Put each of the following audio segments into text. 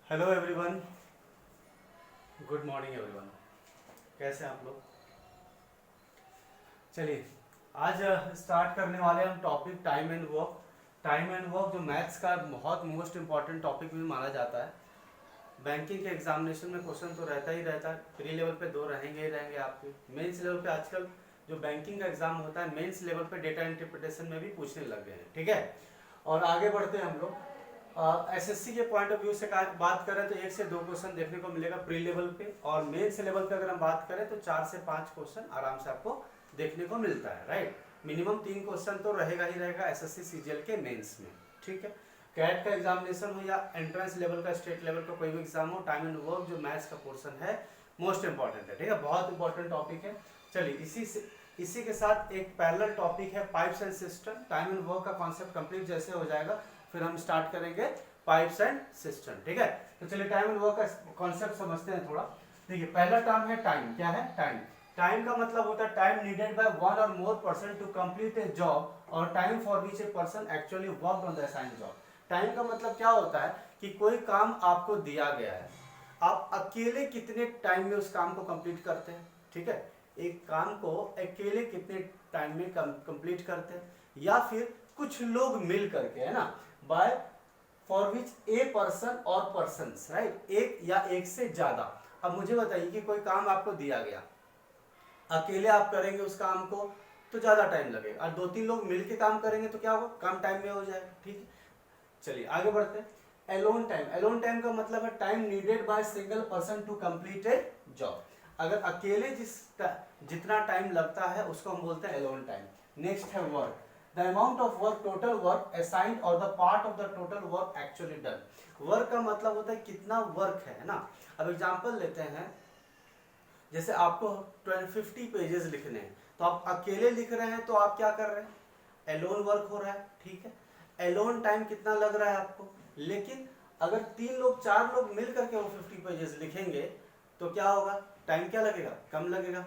Hello everyone, good morning everyone. कैसे हैं आप लोग? चलिए आज स्टार्ट करने वाले हम topic time and work. Time and work जो मैथ्स का बहुत मोस्ट इम्पॉर्टेंट टॉपिक भी माना जाता है। बैंकिंग के एग्जामिनेशन में क्वेश्चन तो रहता ही रहता है। प्री लेवल पे 2 रहेंगे ही रहेंगे आपके। मेंस लेवल पे आजकल जो बैंकिंग का एग्जाम होता है, मेंस लेवल पे डेटा इंटरप्रिटेशन में भी पूछने लग गए हैं। ठीक है, और आगे बढ़ते हैं हम लोग। एसएससी के पॉइंट ऑफ व्यू से बात करें तो 1 से 2 क्वेश्चन देखने को मिलेगा प्री लेवल पे, और मेंस लेवल पे अगर हम बात करें तो 4 से 5 क्वेश्चन आराम से आपको देखने को मिलता है। राइट, मिनिमम 3 क्वेश्चन तो रहेगा ही रहेगा एसएससी सीजीएल के मेंस में। ठीक है, कैट का एग्जामिनेशन हो या एंट्रेंस लेवल का, स्टेट लेवल का कोई भी एग्जाम हो, टाइम एंड वर्क जो मैथ्स का पोर्शन है मोस्ट इंपॉर्टेंट है। ठीक है, बहुत इंपॉर्टेंट टॉपिक है। चलिए इसी के साथ एक पैरेलल टॉपिक है pipes and system. Time and work का कॉन्सेप्ट कंप्लीट जैसे हो जाएगा फिर हम स्टार्ट करेंगे पाइप्स एंड सिस्टम। ठीक है, तो चलिए टाइम एंड वर्क का कॉन्सेप्ट समझते हैं थोड़ा। देखिए, पहला टर्म है टाइम। क्या है? टाइम। टाइम का मतलब होता है time needed by one or more person to complete a job, और time for which a person actually worked on the assigned job. Time का मतलब क्या होता है कि कोई काम आपको दिया गया है, आप अकेले कितने टाइम में उस काम को कंप्लीट करते हैं। ठीक है, एक काम को अकेले कितने टाइम में कंप्लीट करते हैं, या फिर कुछ लोग मिल करके, है ना, by for which a person और पर्सन्स, राइट, एक या एक से ज्यादा। अब मुझे बताइए कि कोई काम आपको दिया गया, अकेले आप करेंगे उस काम को तो ज्यादा टाइम लगेगा, और 2-3 लोग मिलके काम करेंगे तो क्या होगा, कम टाइम में हो जाएगा। ठीक है, चलिए आगे बढ़ते हैं। Alone time. एलोन टाइम का मतलब है time needed by single person to complete a job. अगर अकेले जितना टाइम लगता है उसको हम बोलते हैं एलोन टाइम। नेक्स्ट है work. The amount of work, total work assigned और the part of the total work actually done. Work का मतलब होता है कितना वर्क है ना। अब एग्जांपल लेते हैं, जैसे आपको 50 पेजेस लिखने हैं, तो आप अकेले लिख रहे हैं तो आप क्या कर रहे हैं, एलोन वर्क हो रहा है। ठीक है, एलोन टाइम कितना लग रहा है आपको, लेकिन अगर 3 लोग 4 लोग मिल करके वो 50 पेजेस लिखेंगे तो क्या होगा, टाइम क्या लगेगा, कम लगेगा।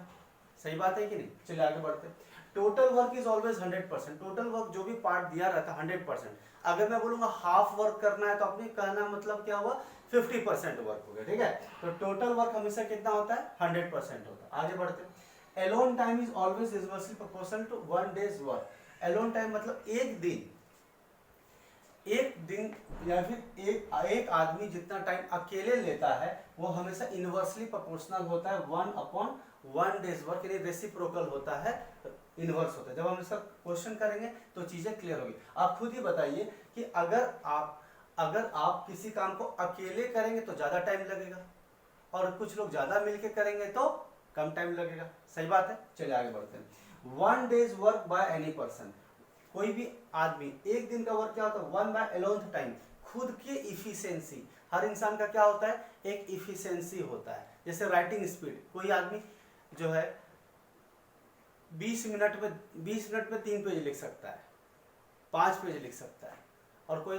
सही बात है कि नहीं? चलिए आगे बढ़ते हैं। Total work is always 100%। Total work जो भी पार्ट दिया रहता है 100%। अगर मैं बोलूंगा हाफ वर्क करना है तो अपने कहना मतलब क्या हुआ, 50% वर्क हो गया। ठीक है, तो टोटल वर्क हमेशा कितना होता है, 100% होता है। आगे बढ़ते हैं। Alone time is always inversely proportional to 1 days work. Alone time मतलब एक दिन या फिर एक आदमी जितना टाइम अकेले लेता है वो हमेशा इनवर्सली प्रोपोर्शनल होता है 1/1 डेज वर्क, यानी रेसिप्रोकल होता है, इनवर्स होता है। जब हम इसका क्वेश्चन करेंगे तो चीजें क्लियर होगी। आप खुद ही बताइए कि अगर आप किसी काम को अकेले करेंगे तो ज्यादा टाइम लगेगा, और कुछ लोग ज्यादा मिलके करेंगे तो कम टाइम लगेगा। सही बात है। चलिए आगे बढ़ते हैं। 1 days work by any person. कोई भी आदमी, एक दिन का वर्क क्या होता है, 1/11th टाइम। खुद की इफिशियंसी, हर इंसान का क्या होता है, एक इफिशियंसी होता है। जैसे राइटिंग स्पीड, कोई आदमी जो है 20 मिनट में 3 पेज लिख सकता है, 5 पेज लिख सकता है, और कोई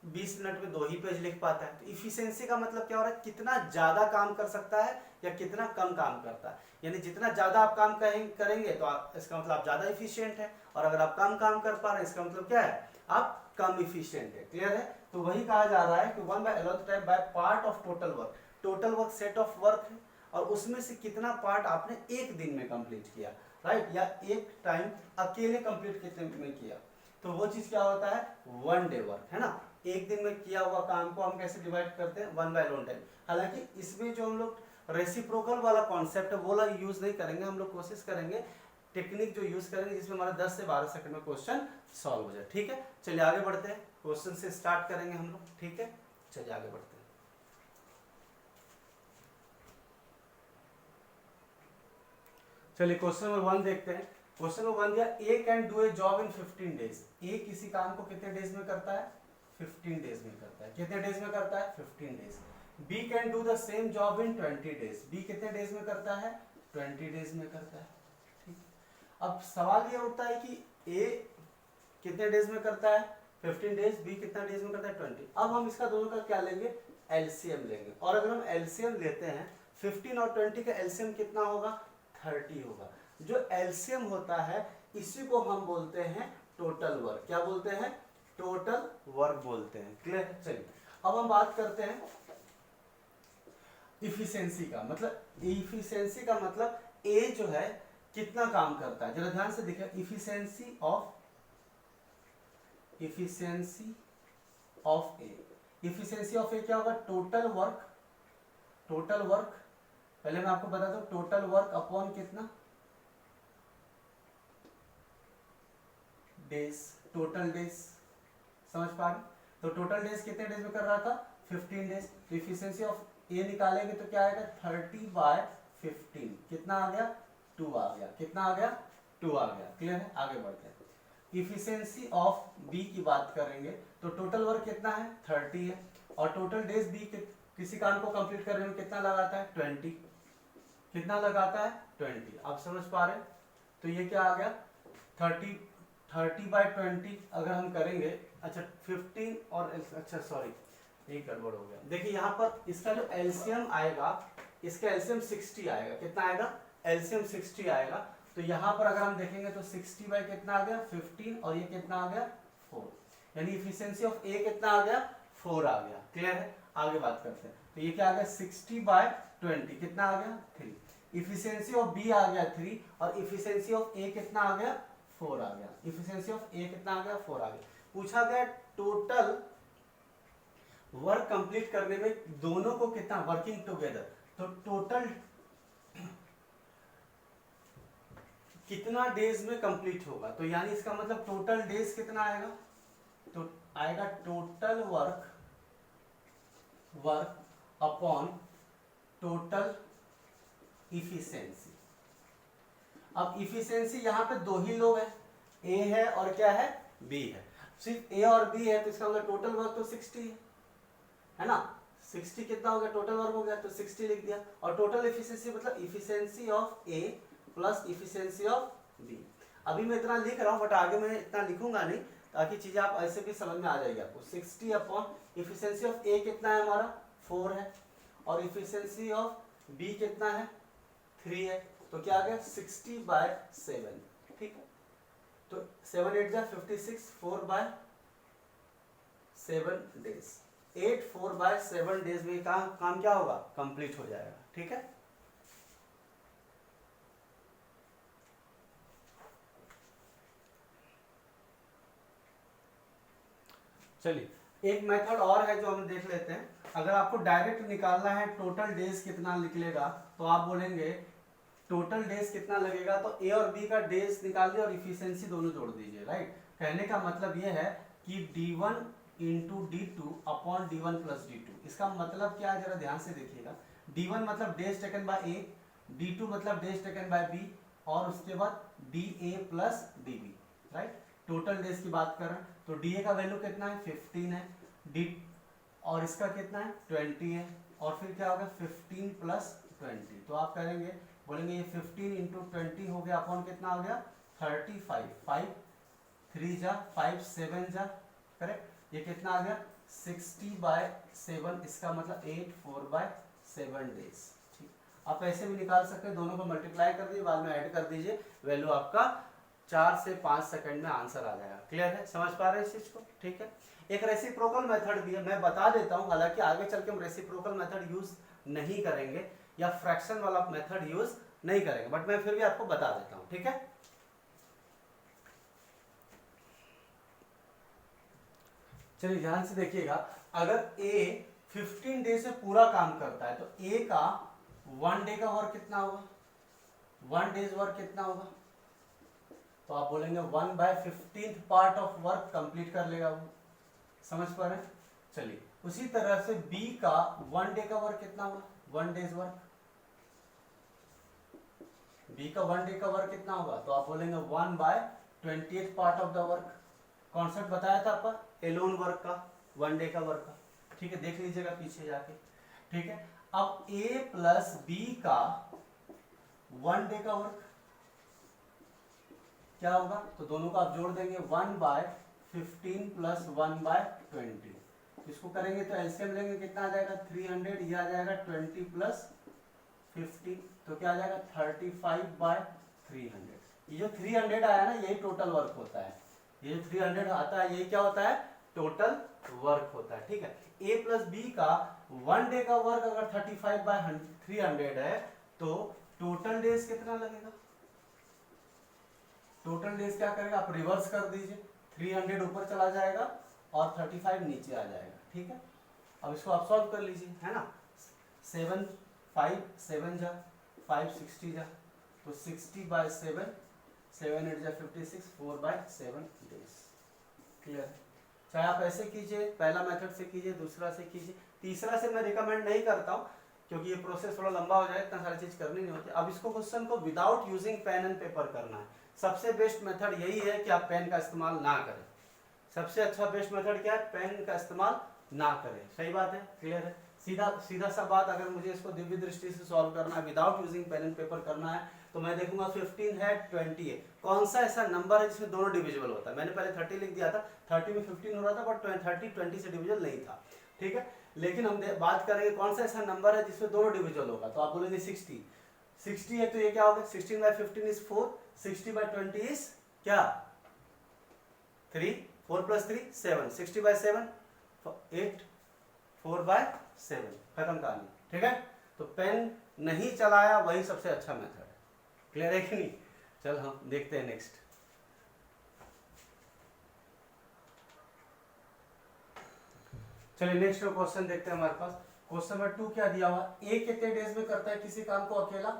20 मिनट में 2 ही पेज लिख पाता है। तो इफिशियंसी का मतलब क्या हो रहा है, कितना ज्यादा काम कर सकता है या कितना कम काम करता है। यानी जितना ज्यादा आप काम करेंगे तो इसका मतलब आप ज्यादा इफिशियंट है, और अगर आप कम काम कर पा रहे हैं इसका मतलब क्या है, आप कम इफिशियंट है। क्लियर है? तो वही कहा जा रहा है कि 1/11th time by part of total work. Total work set of work है, और उसमें से कितना पार्ट आपने एक दिन में कंप्लीट किया, राइट, या एक टाइम अकेले कंप्लीट कितने में किया, तो वो चीज क्या होता है, 1 डे वर्क, है ना। एक दिन में किया हुआ काम को हम कैसे डिवाइड करते हैं, 1/11 टाइम। हालांकि इसमें जो हम लोग रेसिप्रोकल वाला कॉन्सेप्ट है वो वाला यूज नहीं करेंगे, हम लोग कोशिश करेंगे टेक्निक जो यूज करेंगे जिसमें हमारा 10 से 12 सेकंड में क्वेश्चन सॉल्व हो जाए। ठीक है, चलिए आगे बढ़ते हैं, क्वेश्चन से स्टार्ट करेंगे हम लोग। ठीक है, चलिए आगे बढ़ते हैं। चलिए क्वेश्चन नंबर 1 देखते हैं। क्वेश्चन नंबर 1 दिया, A can do a job in 15 days. A किसी काम को कितने डेज में करता है, 15 डेज में करता है। कितने डेज में करता है, 15 days. B can do the same job in 20 days. B कितने डेज में करता है, 20 डेज में करता है। ठीक, अब सवाल ये उठता है कि ए कितने डेज में करता है, 15 डेज, बी कितना डेज में करता है, 20। अब हम इसका दोनों का क्या लेंगे, एलसीएम लेंगे, और अगर हम एलसीएम लेते हैं 15 और 20 का एलसीएम कितना होगा, 30 होगा। जो एलसीएम होता है इसी को हम बोलते हैं टोटल वर्क। क्या बोलते हैं, टोटल वर्क बोलते हैं। क्लियर? चलिए अब हम बात करते हैं इफिशिएंसी का। मतलब इफिशिएंसी का मतलब ए जो है कितना काम करता है, जरा ध्यान से देखिए। Efficiency of A, efficiency of A क्या होगा? टोटल वर्क, पहले मैं आपको बता दूं, टोटल वर्क अपॉन कितना? Days, total days. समझ पा रहे? तो टोटल डेज कितने डेज में कर रहा था? 15 डेज। तो इफिशिएंसी ऑफ ए निकालेंगे तो क्या आएगा? 30/15। कितना आ गया? 2 आ गया। कितना आ गया? 2 आ गया। क्लियर है? आगे बढ़ते हैं। इफिशिएंसी ऑफ बी की बात करेंगे तो टोटल वर्क कितना है? 30 है, और टोटल डेज बी किसी काम को कंप्लीट करने में कितना लगाता है? 20। कितना लगाता है? 20। आप समझ पा रहे हैं? तो ये क्या आ गया? 30/20 अगर हम करेंगे, अच्छा 15 और अच्छा सॉरी ये गड़बड़ हो गया। देखिए यहाँ पर इसका जो एलसीएम आएगा, इसका एलसीएम 60 आएगा। कितना आएगा? एलसीएम 60 आएगा। तो यहाँ पर अगर हम देखेंगे तो 60 बाई कितना आ गया? 15, और ये कितना आ गया? 4। यानी इफिशिएंसी ऑफ ए कितना आ गया? 4 आ गया। क्लियर है? आगे बात करते हैं। तो ये क्या आ गया? 60/20 कितना आ गया? 3। इफिशिएंसी ऑफ बी आ गया 3, और इफिशिएंसी ऑफ ए कितना आ गया? 4 आ गया। इफिशिएंसी ऑफ ए कितना आ गया? 4 आ गया। पूछा गया टोटल वर्क कंप्लीट करने में दोनों को कितना वर्किंग टुगेदर, तो टोटल कितना डेज में कंप्लीट होगा। तो यानी इसका मतलब टोटल डेज कितना आएगा? तो आएगा total work upon total efficiency. अब इफिशिएंसी यहाँ पे दो ही लोग हैं, ए है और क्या है? बी है। सिर्फ ए और बी है तो इसका मतलब टोटल वर्क तो 60 है ना? 60 कितना हो गया? टोटल वर्क हो गया तो 60 लिख दिया। और टोटल इफिशिएंसी मतलब efficiency of A plus efficiency of B. अभी मैं इतना लिख रहा हूँ बट आगे मैं इतना लिखूंगा नहीं, ताकि चीजें आप ऐसे भी समझ में आ जाएगी आपको। 60 अपॉन इफिशिएंसी ऑफ ए कितना है हमारा? 4 है, और इफिशिएंसी ऑफ बी कितना है? 3 है। तो क्या आ गया? 60/7। ठीक है? तो 7 8 जा 56, 4/7 डेज। 8 4/7 डेज में काम क्या होगा? कंप्लीट हो जाएगा। ठीक है? चलिए एक मेथड और है जो हम देख लेते हैं। अगर आपको डायरेक्ट निकालना है टोटल डेज कितना निकलेगा, तो आप बोलेंगे टोटल डेज कितना लगेगा, तो ए और बी का डेज निकाल दिए और इफिशिएंसी दोनों जोड़ दीजिए। राइट? कहने का मतलब ये है कि d1 into d2 upon d1 plus d2। इसका मतलब क्या है? जरा ध्यान से देखिएगा। d1 मतलब डेज टेकन बाय ए, d2 मतलब डेज टेकन बाय बी, और उसके बाद da plus db। Right? Total days की बात करें तो da का वैल्यू कितना है? 15 है, d और इसका कितना है? 20 है, और फिर क्या होगा? 15 प्लस 20। तो आप करेंगे, बोलेंगे ये 15 इंटू 20 हो गया अपॉन कितना हो गया? 35। 5 3 जा 5 7 जा, करेक्ट? ये कितना आ गया? 60/7। इसका मतलब 8 4/7 डेज। ठीक, आप ऐसे भी निकाल सकते हैं, दोनों को मल्टीप्लाई कर दीजिए, बाद में ऐड कर दीजिए, वैल्यू आपका 4 से 5 सेकंड में आंसर आ जाएगा। क्लियर है? समझ पा रहे हैं इस चीज को? ठीक है? एक रेसिप्रोकल मेथड भी है, मैं बता देता हूं, हालांकि आगे चल के हम रेसिप्रोकल मेथड यूज नहीं करेंगे या फ्रैक्शन वाला मेथड यूज नहीं करेंगे, बट मैं फिर भी आपको बता देता हूं। ठीक है? चलिए ध्यान से देखिएगा। अगर ए 15 डे से पूरा काम करता है तो ए का 1 डे का वर्क कितना होगा? 1 डेज वर्क कितना होगा? तो आप बोलेंगे 1/15 पार्ट ऑफ वर्क कंप्लीट कर लेगा वो। समझ पा रहे हैं? चलिए उसी तरह से बी का 1 डे का वर्क कितना होगा? 1 डेज वर्क। बी का 1 डे का वर्क कितना होगा? तो आप बोलेंगे 1/28 part of the work. Concept बताया था आपका एलोन वर्क का, 1 डे का वर्क का। ठीक है? देख लीजिएगा पीछे जाके। ठीक है? अब ए प्लस बी का 1 डे का वर्क क्या होगा? तो दोनों को आप जोड़ देंगे, 1/15 प्लस 1/20। इसको करेंगे तो एलसीएम लेंगे, कितना आ जाएगा? 300। ये आ जाएगा 20 प्लस 50, तो क्या आ जाएगा? 35/300। ये जो 300 आया ना, यही टोटल वर्क होता है। ये जो 300 आता है, यही क्या होता है? टोटल वर्क होता है, ठीक है। ए प्लस बी का 1 डे का वर्क अगर 35/300 है तो टोटल डेज कितना लगेगा? टोटल डेज क्या करेगा, आप रिवर्स कर दीजिए, 300 ऊपर चला जाएगा और 35 नीचे आ जाएगा, ठीक है। अब इसको आप सॉल्व कर लीजिए, है ना। 7 5 7 जा 5 60 जा, तो 60/7 7 8 जा 56 4/7 डेज। क्लियर? चाहे आप ऐसे कीजिए, पहला मेथड से कीजिए, दूसरा से कीजिए, तीसरा से मैं रिकमेंड नहीं करता हूँ क्योंकि ये प्रोसेस थोड़ा लंबा हो जाए, इतना सारी चीज करनी नहीं होती। अब इसको क्वेश्चन को without using pen and paper करना है। सबसे बेस्ट मेथड यही है कि आप पेन का इस्तेमाल ना करें। सबसे अच्छा बेस्ट मेथड क्या है? पेन का इस्तेमाल ना करें। सही बात है, क्लियर है। सीधा सीधा सा बात, अगर मुझे इसको दिव्य दृष्टि से सॉल्व करना है, without using pen and paper करना है, तो मैं देखूंगा 15 है 20 है, कौन सा ऐसा नंबर है जिसमें दोनों डिविजिबल होता है। मैंने पहले 30 लिख दिया था, 30 में 15 हो रहा था, बट 30 20 से डिविजल नहीं था, ठीक है। लेकिन हम बात करेंगे कौन सा ऐसा नंबर है जिसमें दोनों डिविजल होगा, तो आप बोलेंगे 60 है, तो ये क्या होगा? 16/15 इज 4, 60/20 इज क्या? 3, 4 + 3 7, 60/7 8, 4/7, खत्म कहानी, ठीक है। तो पेन नहीं चलाया वही सबसे अच्छा मेथड है। क्लियर है कि नहीं? चल हम देखते हैं नेक्स्ट। चलिए नेक्स्ट क्वेश्चन देखते हैं। हमारे पास क्वेश्चन नंबर 2 क्या दिया हुआ? ए कितने डेज में करता है किसी काम को अकेला?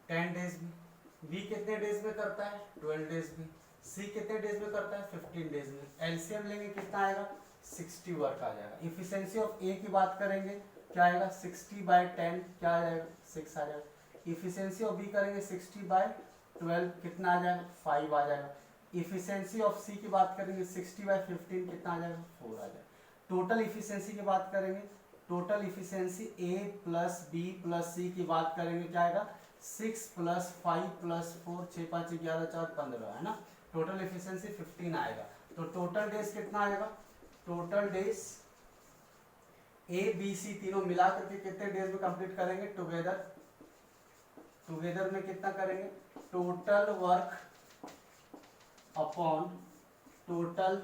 10 डेज में। बी कितने डेज में करता है? 12 डेज में। सी कितने डेज में करता है? 15 डेज में। एलसीएम लेंगे कितना आएगा? 60 वर्क आ जाएगा। इफिशिएंसी ऑफ ए की बात करेंगे, क्या आएगा? 60/10 क्या आ जाएगा? 6 आ जाएगा। इफिशिएंसी ऑफ बी करेंगे 60/12 कितना आ जाएगा? 5 आ जाएगा। इफिशिएंसी ऑफ सी की बात करेंगे 60/15 कितना आ जाएगा? 4 आ जाएगा। टोटल इफिशिएंसी की बात करेंगे, टोटल इफिशिएंसी ए प्लस बी प्लस सी की बात करेंगे, क्या आएगा? 6 + 5 + 4 6 5 11 4 15 है ना। टोटल इफिशिएंसी 15 आएगा। तो टोटल डेज कितना आएगा? Total days A B C तीनों मिला करके कितने डेज में कंप्लीट करेंगे? टुगेदर में कितना करेंगे? Total work upon total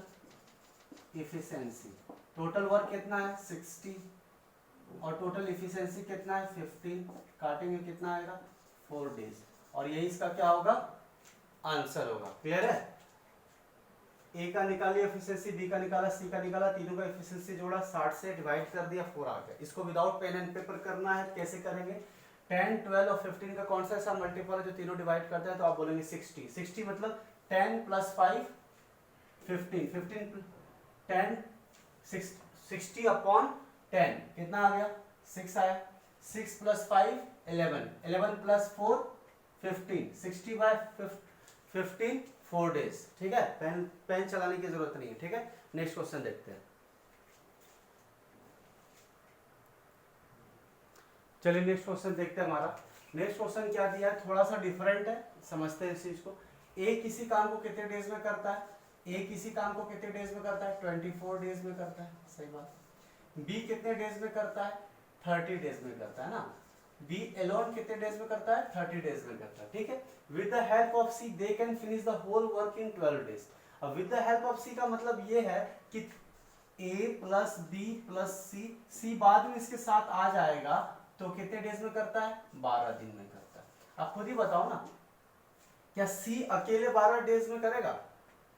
efficiency. Total work कितना है? 60 और टोटल इफिशिएंसी कितना है? 15। काटेंगे कितना आएगा? 4 डेज। और यही इसका क्या होगा? आंसर होगा। क्लियर है? ए का निकालिए एफिशिएंसी, बी का निकाला, सी का निकाला, तीनों का एफिशिएंसी जोड़ा, 60 से डिवाइड कर दिया, 4 आ गया। इसको विदाउट पेन एंड पेपर करना है। कैसे करेंगे? 10 12 और 15 का कौन सा ऐसा मल्टीपल है जो तीनों डिवाइड करता है? तो आप बोलेंगे 60। 60 मतलब 10 + 5 15, 15 10 60/10 कितना आ गया? 6 आया। 6 + 5 11, 11 + 4 15, 60/15 4 डेज। ठीक है, पेन चलाने की जरूरत नहीं है। ठीक है, नेक्स्ट क्वेश्चन देखते हैं। चलिए नेक्स्ट क्वेश्चन देखते हैं। हमारा नेक्स्ट क्वेश्चन क्या दिया है, थोड़ा सा डिफरेंट है, समझते हैं इस चीज को। ए किसी काम को कितने डेज में करता है? ए किसी काम को कितने डेज में करता है? 24 डेज में करता है। सही बात। बी कितने डेज में करता है? 30 डेज में करता है ना। बी एलोन कितने डेज में करता है? 30 डेज में करता है। ठीक है। With the help of C they can finish the whole work in 12 days. अब with the help of C का मतलब ये है कि ए + बी + सी बाद में इसके साथ आ जाएगा, तो कितने डेज में करता है? 12 दिन में करता है। आप खुद ही बताओ ना, क्या सी अकेले 12 डेज में करेगा?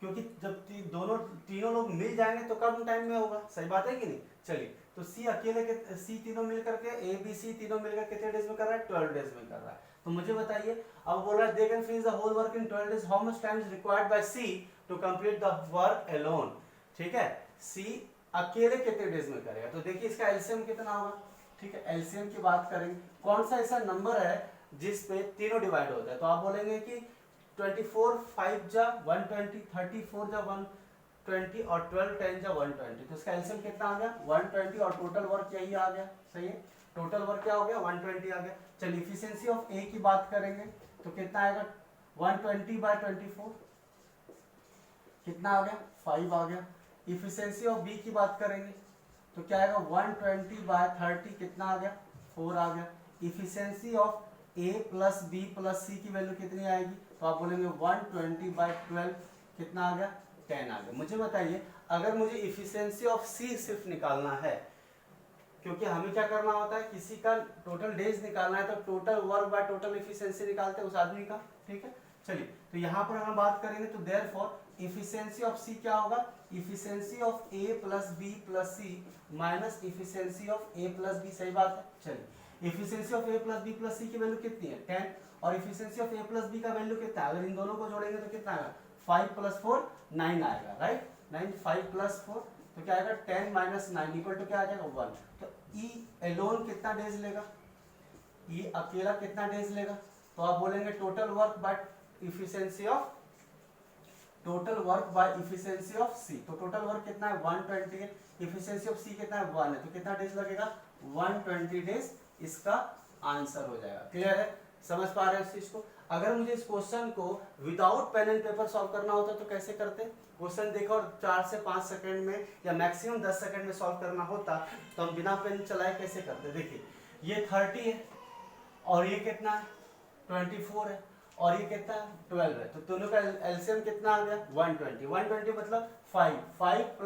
क्योंकि जब तीनों लोग मिल जाएंगे तो कम टाइम में होगा। सही बात है कि नहीं? चलिए, तो सी अकेले के सी तीनों मिल करके ए बी सी तीनों मिलकर कितने डेज में कर रहा है? 12 डेज में कर रहा है। तो मुझे बताइए, अब बोल रहा है they can finish the whole work in 12 days, how much time is required by C to complete the work alone. ठीक है, सी अकेले कितने डेज में करेगा? तो देखिए इसका एलसीएम कितना होगा। ठीक है, एलसीएम की बात करेंगे, कौन सा ऐसा नंबर है जिस पे तीनों डिवाइड होता है? तो आप बोलेंगे कि 24 5 जा 120, 34 जा 120 और 12 10 जा 120। तो इसका एलसीएम कितना आ गया? 120 और टोटल वर्क यही आ गया। सही है, टोटल वर्क क्या हो गया? 120 आ गया। चलिए इफिशिएंसी ऑफ ए की बात करेंगे तो कितना आएगा? 120/24 कितना आ गया? 5 आ गया। इफिशिएंसी ऑफ बी की बात करेंगे तो क्या आएगा? 120/30 कितना आ गया? 4 आ गया। इफिशिएंसी ऑफ ए + बी + सी की वैल्यू कितनी आएगी? तो आप बोलेंगे 120/12 कितना आ गया? 10 आ गया। मुझे बताइए, अगर मुझे इफिशियंसी ऑफ सी सिर्फ निकालना है, क्योंकि हमें क्या करना होता है, किसी का टोटल डेज निकालना है तो total work by total efficiency निकालते हैं उस आदमी का, ठीक है। चलिए, तो यहाँ पर हम बात करेंगे तो देयरफॉर इफिशियंसी ऑफ सी क्या होगा, efficiency of A plus B plus C minus efficiency of A plus B, सही बात है। चलिए, efficiency of A plus B plus C की वैल्यू कितनी है 10, और efficiency of A plus B का वैल्यू कितना है, अगर इन दोनों को जोड़ेंगे तो कितना आएगा 5 + 4 9 आएगा, राइट। 9 5 + 4 तो क्या आएगा 10 - 9 इक्वल टू क्या आ जाएगा 1। तो ई एलोन कितना डेज लेगा, ये अकेला कितना डेज लेगा, तो आप बोलेंगे total work by efficiency of C. तो टोटल वर्क कितना है 120 है, इफिशियंसी ऑफ सी कितना है 1 है, तो कितना डेज लगेगा 120 डेज, इसका आंसर हो जाएगा। क्लियर है, समझ पा रहे हैं इस चीज को। अगर मुझे इस क्वेश्चन को without pen and paper solve करना होता तो कैसे करते, क्वेश्चन देखो और 4 से 5 सेकंड में या मैक्सिमम 10 सेकंड में सॉल्व करना होता तो हम बिना पेन चलाए कैसे करते। देखिए, ये 30 है और ये कितना है 24 है और ये कितना है 12 है, तो दोनों का एलसीएम कितना आ गया 120। 120 मतलब 5 +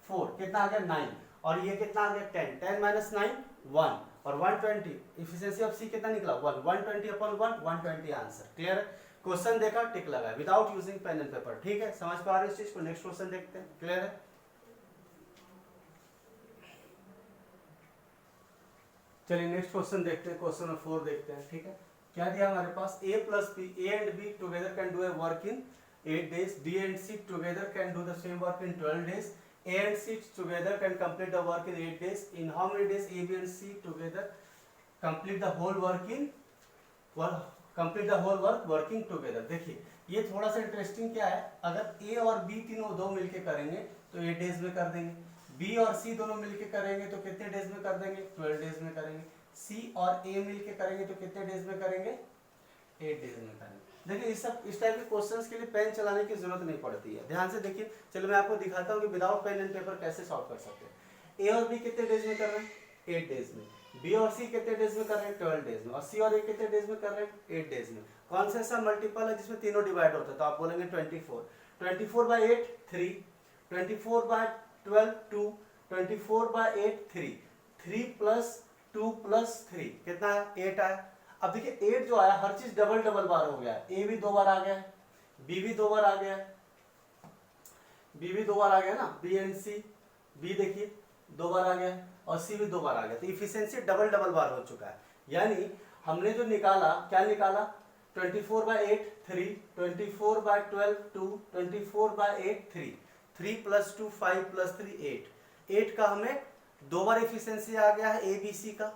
4 कितना आ गया 9, और ये कितना आ गया 10 10 - 9 1, और 120 इफिशियंसी ऑफ सी कितना निकला 1, 120/1 120 आंसर। क्लियर है, क्वेश्चन देखा टिक लगा without using pen and paper, ठीक है, समझ पा रहे हो इस चीज को। नेक्स्ट क्वेश्चन देखते हैं। क्लियर है, चलिए नेक्स्ट क्वेश्चन देखते हैं, क्वेश्चन नंबर 4 देखते हैं, ठीक है। क्या दिया हमारे पास, A and B together can do a work in 8 days, B and C together can do the same work in 12 days, A and C together can complete the work in 8 days. In how many days A, B and C together complete the whole work working together? देखिए, ये थोड़ा सा interesting क्या है, अगर A और B तीनों दो मिलके करेंगे तो 8 डेज में कर देंगे, B और C दोनों मिलके करेंगे तो कितने डेज में कर देंगे 12 डेज में करेंगे, C और A मिलके करेंगे तो कितने डेज में करेंगे 8 डेज में करेंगे। देखिए, इस टाइप के क्वेश्चंस के लिए पेन चलाने की जरूरत नहीं पड़ती है, ध्यान से देखिए। चलो मैं आपको दिखाता हूँ कि विदाउट पेन एंड पेपर कैसे सॉल्व कर सकते हैं। ए और बी कितने डेज में कर रहे हैं 8 डेज में, बी और सी कितने डेज में कर रहे हैं 12 डेज में, और सी और ए कितने डेज में कर रहे हैं 8 डेज में। कौन सा ऐसा मल्टीपल है जिसमें तीनों डिवाइड होता है, तो आप बोलेंगे 24 24/8 3, 24/12 2, 24/8 3, 3 + 2 + 3 कितना है 8 आया। अब देखिए 8 जो आया हर चीज डबल डबल बार हो गया, ए भी 2 बार आ गया है, बी भी 2 बार आ गया है, बी भी 2 बार आ गया ना, बी एंड सी, बी देखिए 2 बार आ गया है और सी भी 2 बार आ गया, तो इफिशियंसी डबल डबल बार हो चुका है। यानी हमने जो निकाला क्या निकाला 24/8 3, 24/12 2, 24/8 3, 3 + 2 5 + 3 8, 8 का हमें 2 बार इफिशियंसी आ गया है ए बी सी का,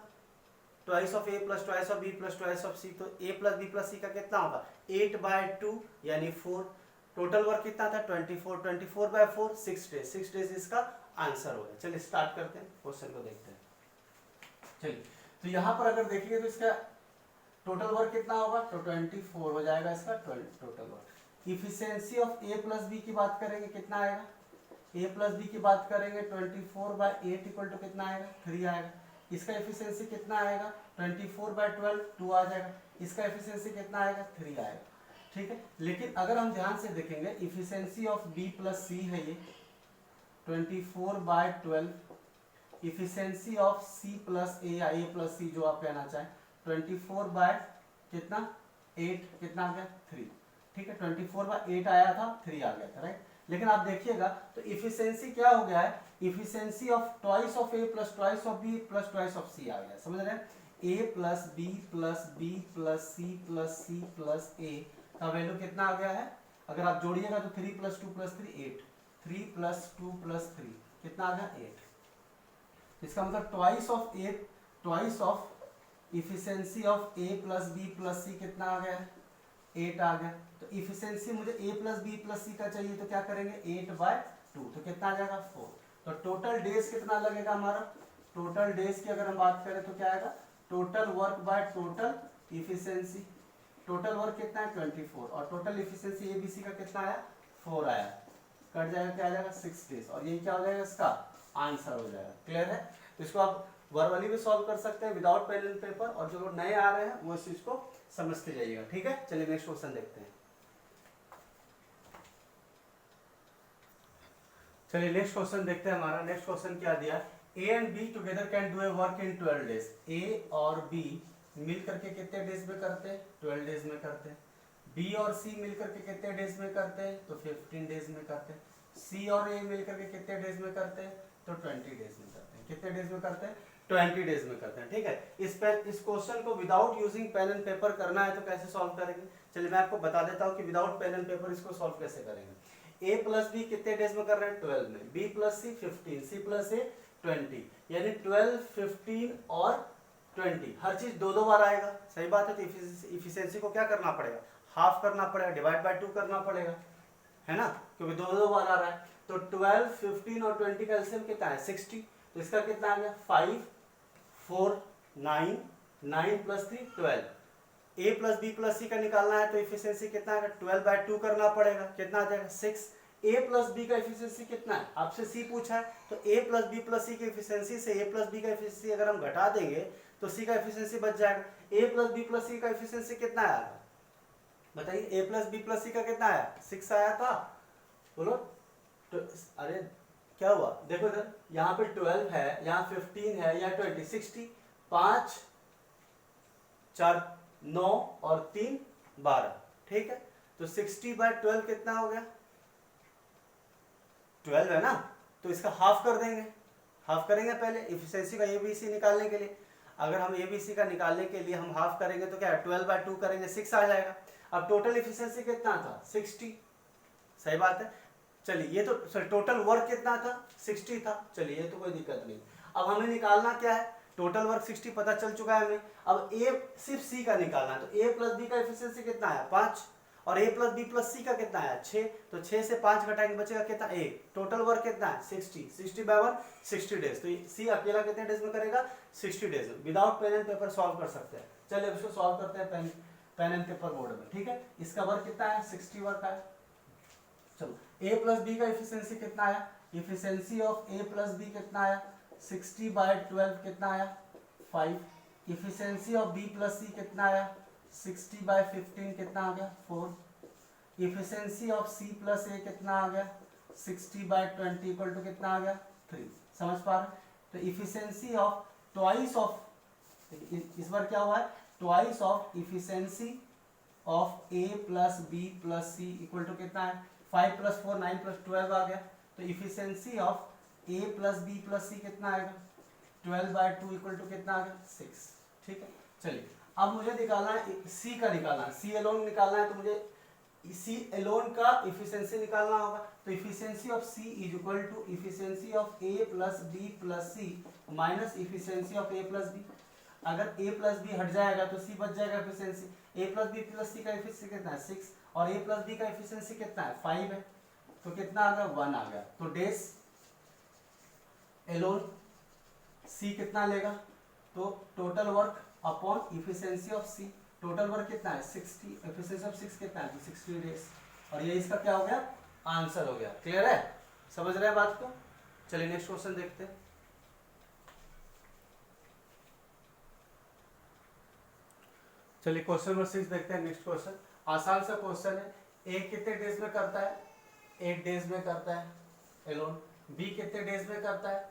twice of A plus twice of B plus twice of C, तो A plus B plus C का कितना होगा 8/2 यानी 4। टोटल वर्क कितना था 24, 24/4 6 डेज, 6 डेज इसका आंसर हो गया। चलिए स्टार्ट करते हैं, क्वेश्चन को देखते हैं। चलिए, तो यहाँ पर अगर देखेंगे तो इसका टोटल वर्क कितना होगा, तो 24 हो जाएगा इसका total work. Efficiency of A plus B की बात करेंगे कितना आएगा, ए प्लस बी की बात करेंगे 24/8 इक्वल टू कितना आएगा 3 आएगा। इसका एफिशिएंसी कितना आएगा 24/12 2 आ जाएगा, इसका एफिशिएंसी कितना आएगा 3 आएगा, ठीक है। लेकिन अगर हम ध्यान से देखेंगे इफिशिएंसी ऑफ बी प्लस सी है ये 24/12, इफिशिएंसी ऑफ सी प्लस ए या ए प्लस सी जो आप कहना चाहें 24/8 कितना आ गया 3, ठीक है। 24/8 आया था 3 आ गया था, राइट। लेकिन आप देखिएगा तो इफिशियंसी क्या हो गया है, efficiency of twice of A plus twice of B plus twice of C आ गया, समझ रहे हैं। A plus B plus B plus C plus C plus A का वैल्यू कितना आ गया है, अगर आप जोड़िएगा तो 3 + 2 + 3 8, 3 + 2 + 3 कितना आ गया 8। इसका मतलब twice of A, twice of efficiency of A plus B plus C कितना आ गया है 8 आ गया। तो इफिशियंसी मुझे a plus B plus C का चाहिए तो क्या करेंगे 8/2, तो कितना आ जाएगा 4। तो टोटल डेज कितना लगेगा हमारा, टोटल डेज की अगर हम बात करें तो क्या आएगा total work by total efficiency, total work कितना है 24 और total efficiency A B C का कितना आया 4 आया, कट जाएगा क्या आ जाएगा 6 डेज, और ये क्या हो जाएगा इसका आंसर हो जाएगा। क्लियर है, तो इसको आप वर्बली भी सॉल्व कर सकते हैं विदाउट पेन एंड पेपर, और जो लोग नए आ रहे हैं वो इस चीज को समझते जाइएगा, ठीक है। चलिए नेक्स्ट क्वेश्चन देखते हैं। चलिए नेक्स्ट क्वेश्चन देखते हैं। हमारा नेक्स्ट क्वेश्चन क्या दिया, A and B together can do a work in 12 days. A और बी मिल करके कितने डेज में करते हैं, 12 डेज में करते हैं। बी और सी मिल करके कितने डेज में करते हैं, तो 15 डेज में करते हैं। सी और ए मिल करके कितने डेज में करते हैं, तो 20 डेज में करते हैं। कितने डेज में करते हैं, 20 डेज में करते हैं। ठीक है, इस क्वेश्चन को without using pen and paper करना है तो कैसे सॉल्व करेंगे। चलिए मैं आपको बता देता हूँ कि विदाउट पेन एंड पेपर इसको सॉल्व कैसे करेंगे। ए प्लस बी कितने डेज में कर रहे हैं, 12 में। बी प्लस सी 15, सी प्लस ए 20, यानी 12, 15 और 20, हर चीज दो दो बार आएगा। सही बात है, तो इफिशिएंसी को क्या करना पड़ेगा, हाफ करना पड़ेगा, डिवाइड बाय 2 करना पड़ेगा, है ना, क्योंकि दो दो बार आ रहा है। तो 12, 15 और 20 का एलसीएम कितना है, 60। तो इसका कितना आ गया, 5, 4, 9, 9 प्लस 3 12। ए प्लस बी प्लस सी का निकालना है तो इफिशिएंसी कितना है, 12/2 करना पड़ेगा। कितना आ जाएगा, 6। ए प्लस बी का इफिशिएंसी कितना है, आपसे सी पूछा है, तो A plus B plus C की इफिशिएंसी से ए प्लस बी का इफिशिएंसी अगर हम घटा देंगे तो सी का इफिशिएंसी बच जाएगा। ए प्लस बी प्लस सी का इफिशिएंसी कितना आया, बताइए। ए प्लस बी प्लस सी का कितना आया, 6 आया था, बोलो। तो अरे क्या हुआ, देखो इधर, यहाँ पे 12 है, यहाँ 15 है, यहाँ 20, 60, 5, 4, 9 और 3, 12। ठीक है, तो 60/12 कितना हो गया, 12 है ना, तो इसका हाफ कर देंगे। हाफ करेंगे पहले इफिशिएंसी का एबीसी निकालने के लिए। अगर हम एबीसी का निकालने के लिए हम हाफ करेंगे तो क्या है, 12/2 करेंगे, 6 आ जाएगा। अब टोटल इफिशिएंसी कितना था, 60। सही बात है। चलिए ये तो टोटल वर्क कितना था, 60 था। चलिए ये तो कोई दिक्कत नहीं। अब हमें निकालना क्या है, टोटल वर्क 60 पता चल चुका है हमें। अब ए सिर्फ सी का निकालना है, तो ए प्लस बी का एफिशिएंसी कितना है, 5, और ए प्लस बी प्लस सी का कितना है, 6। तो 6 से 5 घटाएंगे बचेगा कितना, ए। टोटल वर्क कितना है, 60, 60/1 60 डेज। तो सी अकेला कितने डेज में करेगा, 60 डेज में। Without pen and paper solve कर सकते हैं। चलिए इसको सॉल्व करते हैं पेन एंड पेपर बोर्ड में। ठीक है, इसका वर्क कितना है, 60 वर्क है। चलो ए प्लस बी का इफिशिएंसी कितना आया, efficiency of A plus B कितना आया, 60/12 कितना आया, 5। Efficiency of B plus C कितना आया, 60/15 कितना आ गया, 4। Efficiency of C plus A कितना आ गया, 60/20 इक्वल टू कितना आ गया, 3। समझ पा रहे, तो इफिशिएंसी ऑफ ट्वाइस ऑफ, इस बार क्या हुआ है, twice of efficiency of A plus B plus C equal to कितना है, 5 + 4 9 + 12 आ गया। तो efficiency of A plus B plus C कितना आएगा, 12/2 इक्वल टू कितना आ गया, 6। ठीक है, चलिए अब मुझे निकालना है सी का, निकालना है सी एलोन निकालना है, तो मुझे सी एलोन का इफिशिएंसी निकालना होगा। तो efficiency of C is equal to efficiency of A plus B plus C minus efficiency of A plus B. अगर ए प्लस बी हट जाएगा तो सी बच जाएगा इफिशिएंसी। ए प्लस बी प्लस सी का इफिशिएंसी कितना है, 6, और ए प्लस बी का इफिशिएंसी कितना है, 5 है। तो कितना आ गया, 1 आ गया। तो डेज एलोन सी कितना लेगा, तो total work upon efficiency of C. Total work कितना है, 60, इफिशिएंसी ऑफ 6 कितना है, तो 60 डेज। और ये इसका क्या हो गया, आंसर हो गया। क्लियर है, समझ रहे हैं बात को। चलिए नेक्स्ट क्वेश्चन देखते हैं। चलिए क्वेश्चन नंबर 6 देखते हैं। नेक्स्ट क्वेश्चन आसान सा क्वेश्चन है। ए कितने डेज में करता है, 8 डेज में करता है एलोन। बी कितने डेज में करता है,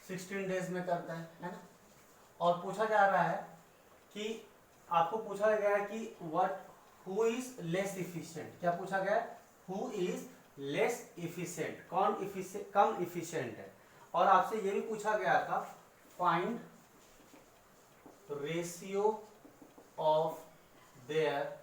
16 डेज में करता है ना। और पूछा जा रहा है कि आपको पूछा गया है कि हु इज लेस इफिशिएंट। क्या पूछा गया है, हु इज लेस इफिशिएंट, कौन कम इफिशिएंट है। और आपसे ये भी पूछा गया था find ratio of their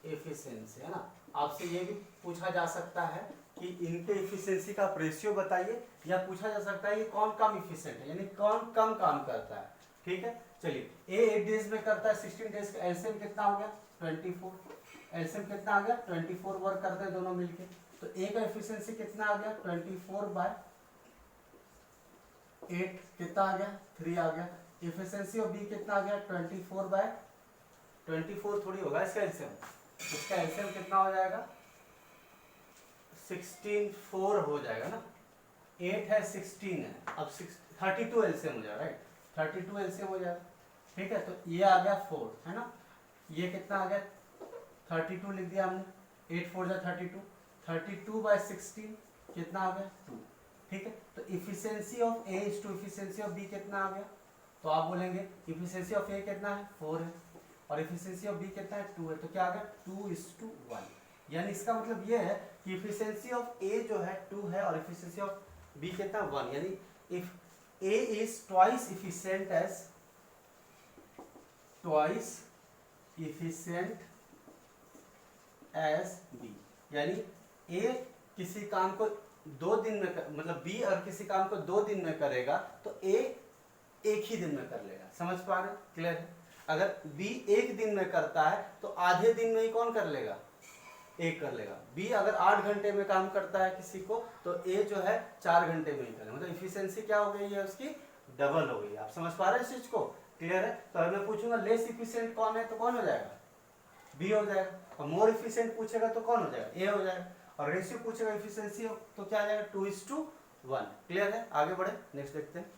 efficiency, है ना। आपसे ये भी पूछा जा सकता है कि इनके एफिशिएंसी का रेशियो बताइए, या पूछा जा सकता है कि कौन कम इफिशिएंट है, यानी कौन कम काम करता है। ठीक है, चलिए ए 8 डेज में करता है, 16 डेज का एलसीएम कितना हो गया, 24। एलसीएम कितना आ गया, 24 वर्क करते हैं दोनों मिलके। तो ए का एफिशिएंसी कितना आ गया, 24/8 कितना आ गया, 3 आ गया। एफिशिएंसी ऑफ बी कितना आ गया, 24/24 थोड़ी होगा इसका एलसीएम, इसका एलसीएम कितना हो जाएगा, 16/4 हो जाएगा ना। 8 है, 16 है, अब 32 एलसीएम हो जाएगा, राइट, 32 एलसीएम हो जाएगा। ठीक है, तो ये आ गया 4, है ना। ये कितना आ गया, 32 लिख दिया हमने, 8 4 जा 32, 32/16 कितना आ गया 2, ठीक है। तो efficiency of A is two efficiency of B कितना आ गया, तो आप बोलेंगे इफिशियंसी ऑफ ए कितना है 4 है और इफिशियंसी ऑफ बी कितना है 2 है, तो क्या आ गया 2:1। यानी इसका मतलब ये है कि इफिशियंसी ऑफ ए जो है 2 है और इफिशियंसी ऑफ बी कितना 1, यानी if A is twice efficient as twice efficient as B, यानी ए किसी काम को 2 दिन में मतलब बी और किसी काम को 2 दिन में करेगा तो ए एक ही दिन में कर लेगा। समझ पा रहे, क्लियर है। अगर बी एक दिन में करता है तो आधे दिन में ही कौन कर लेगा, एक कर लेगा। बी अगर 8 घंटे में काम करता है किसी को तो ए जो है 4 घंटे में ही करेगा, मतलब इफिशियंसी क्या हो गई है उसकी, डबल हो गई। आप समझ पा रहे हैं इस चीज को, क्लियर है। तो अगर मैं पूछूंगा लेस इफिशियंट कौन है तो कौन हो जाएगा, बी हो जाएगा। और मोर इफिशियंट पूछेगा तो कौन हो जाएगा, ए हो जाएगा। और रेशियो पूछेगा इफिशियंसी तो क्या आ जाएगा 2:1। क्लियर है, आगे बढ़े, नेक्स्ट देखते हैं।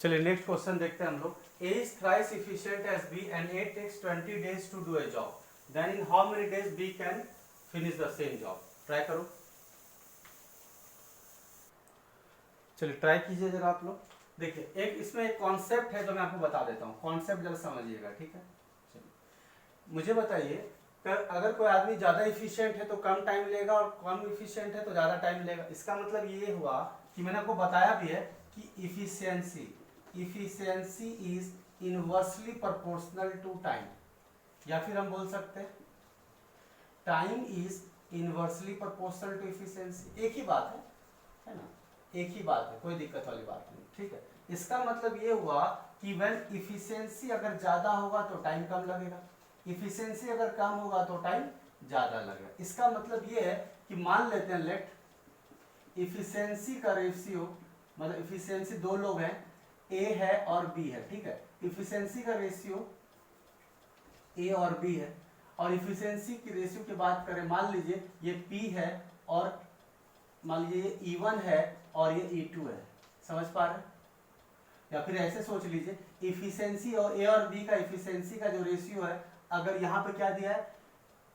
चलिए नेक्स्ट क्वेश्चन देखते हैं हम लोग। A is thrice efficient as B and A takes 20 days to do a job. Then in how many days B can finish the same job? Try करो, चलिए ट्राई कीजिए जरा आप लोग। देखिए एक इसमें एक कॉन्सेप्ट है जो मैं आपको बता देता हूँ, कॉन्सेप्ट जरा समझिएगा, ठीक है। चलिए मुझे बताइए अगर कोई आदमी ज्यादा इफिशियंट है तो कम टाइम लेगा और कम इफिशियंट है तो ज्यादा टाइम लेगा। इसका मतलब ये हुआ कि मैंने आपको बताया भी है कि efficiency is inversely proportional to time, या फिर हम बोल सकते हैं time is inversely proportional to efficiency. एक ही बात है ना, एक ही बात है, कोई दिक्कत वाली बात नहीं, ठीक है। इसका मतलब ये हुआ कि व्हेन इफिशियंसी अगर ज्यादा होगा तो टाइम कम लगेगा, इफिशियंसी अगर कम होगा तो टाइम ज्यादा लगेगा। इसका मतलब ये है कि मान लेते हैं लेट इफिशियंसी का रेशियो, मतलब इफिशियंसी दो लोग हैं, ए है और बी है, ठीक है। इफिशियंसी का रेशियो ए और बी है और इफिशियंसी की रेशियो की बात करें, मान लीजिए ये पी है और मान लीजिए ये E1 है और ये E2 है। समझ पा रहे हैं? या फिर ऐसे सोच लीजिए इफिशियंसी और ए और बी का इफिशियंसी का जो रेशियो है, अगर यहाँ पे क्या दिया है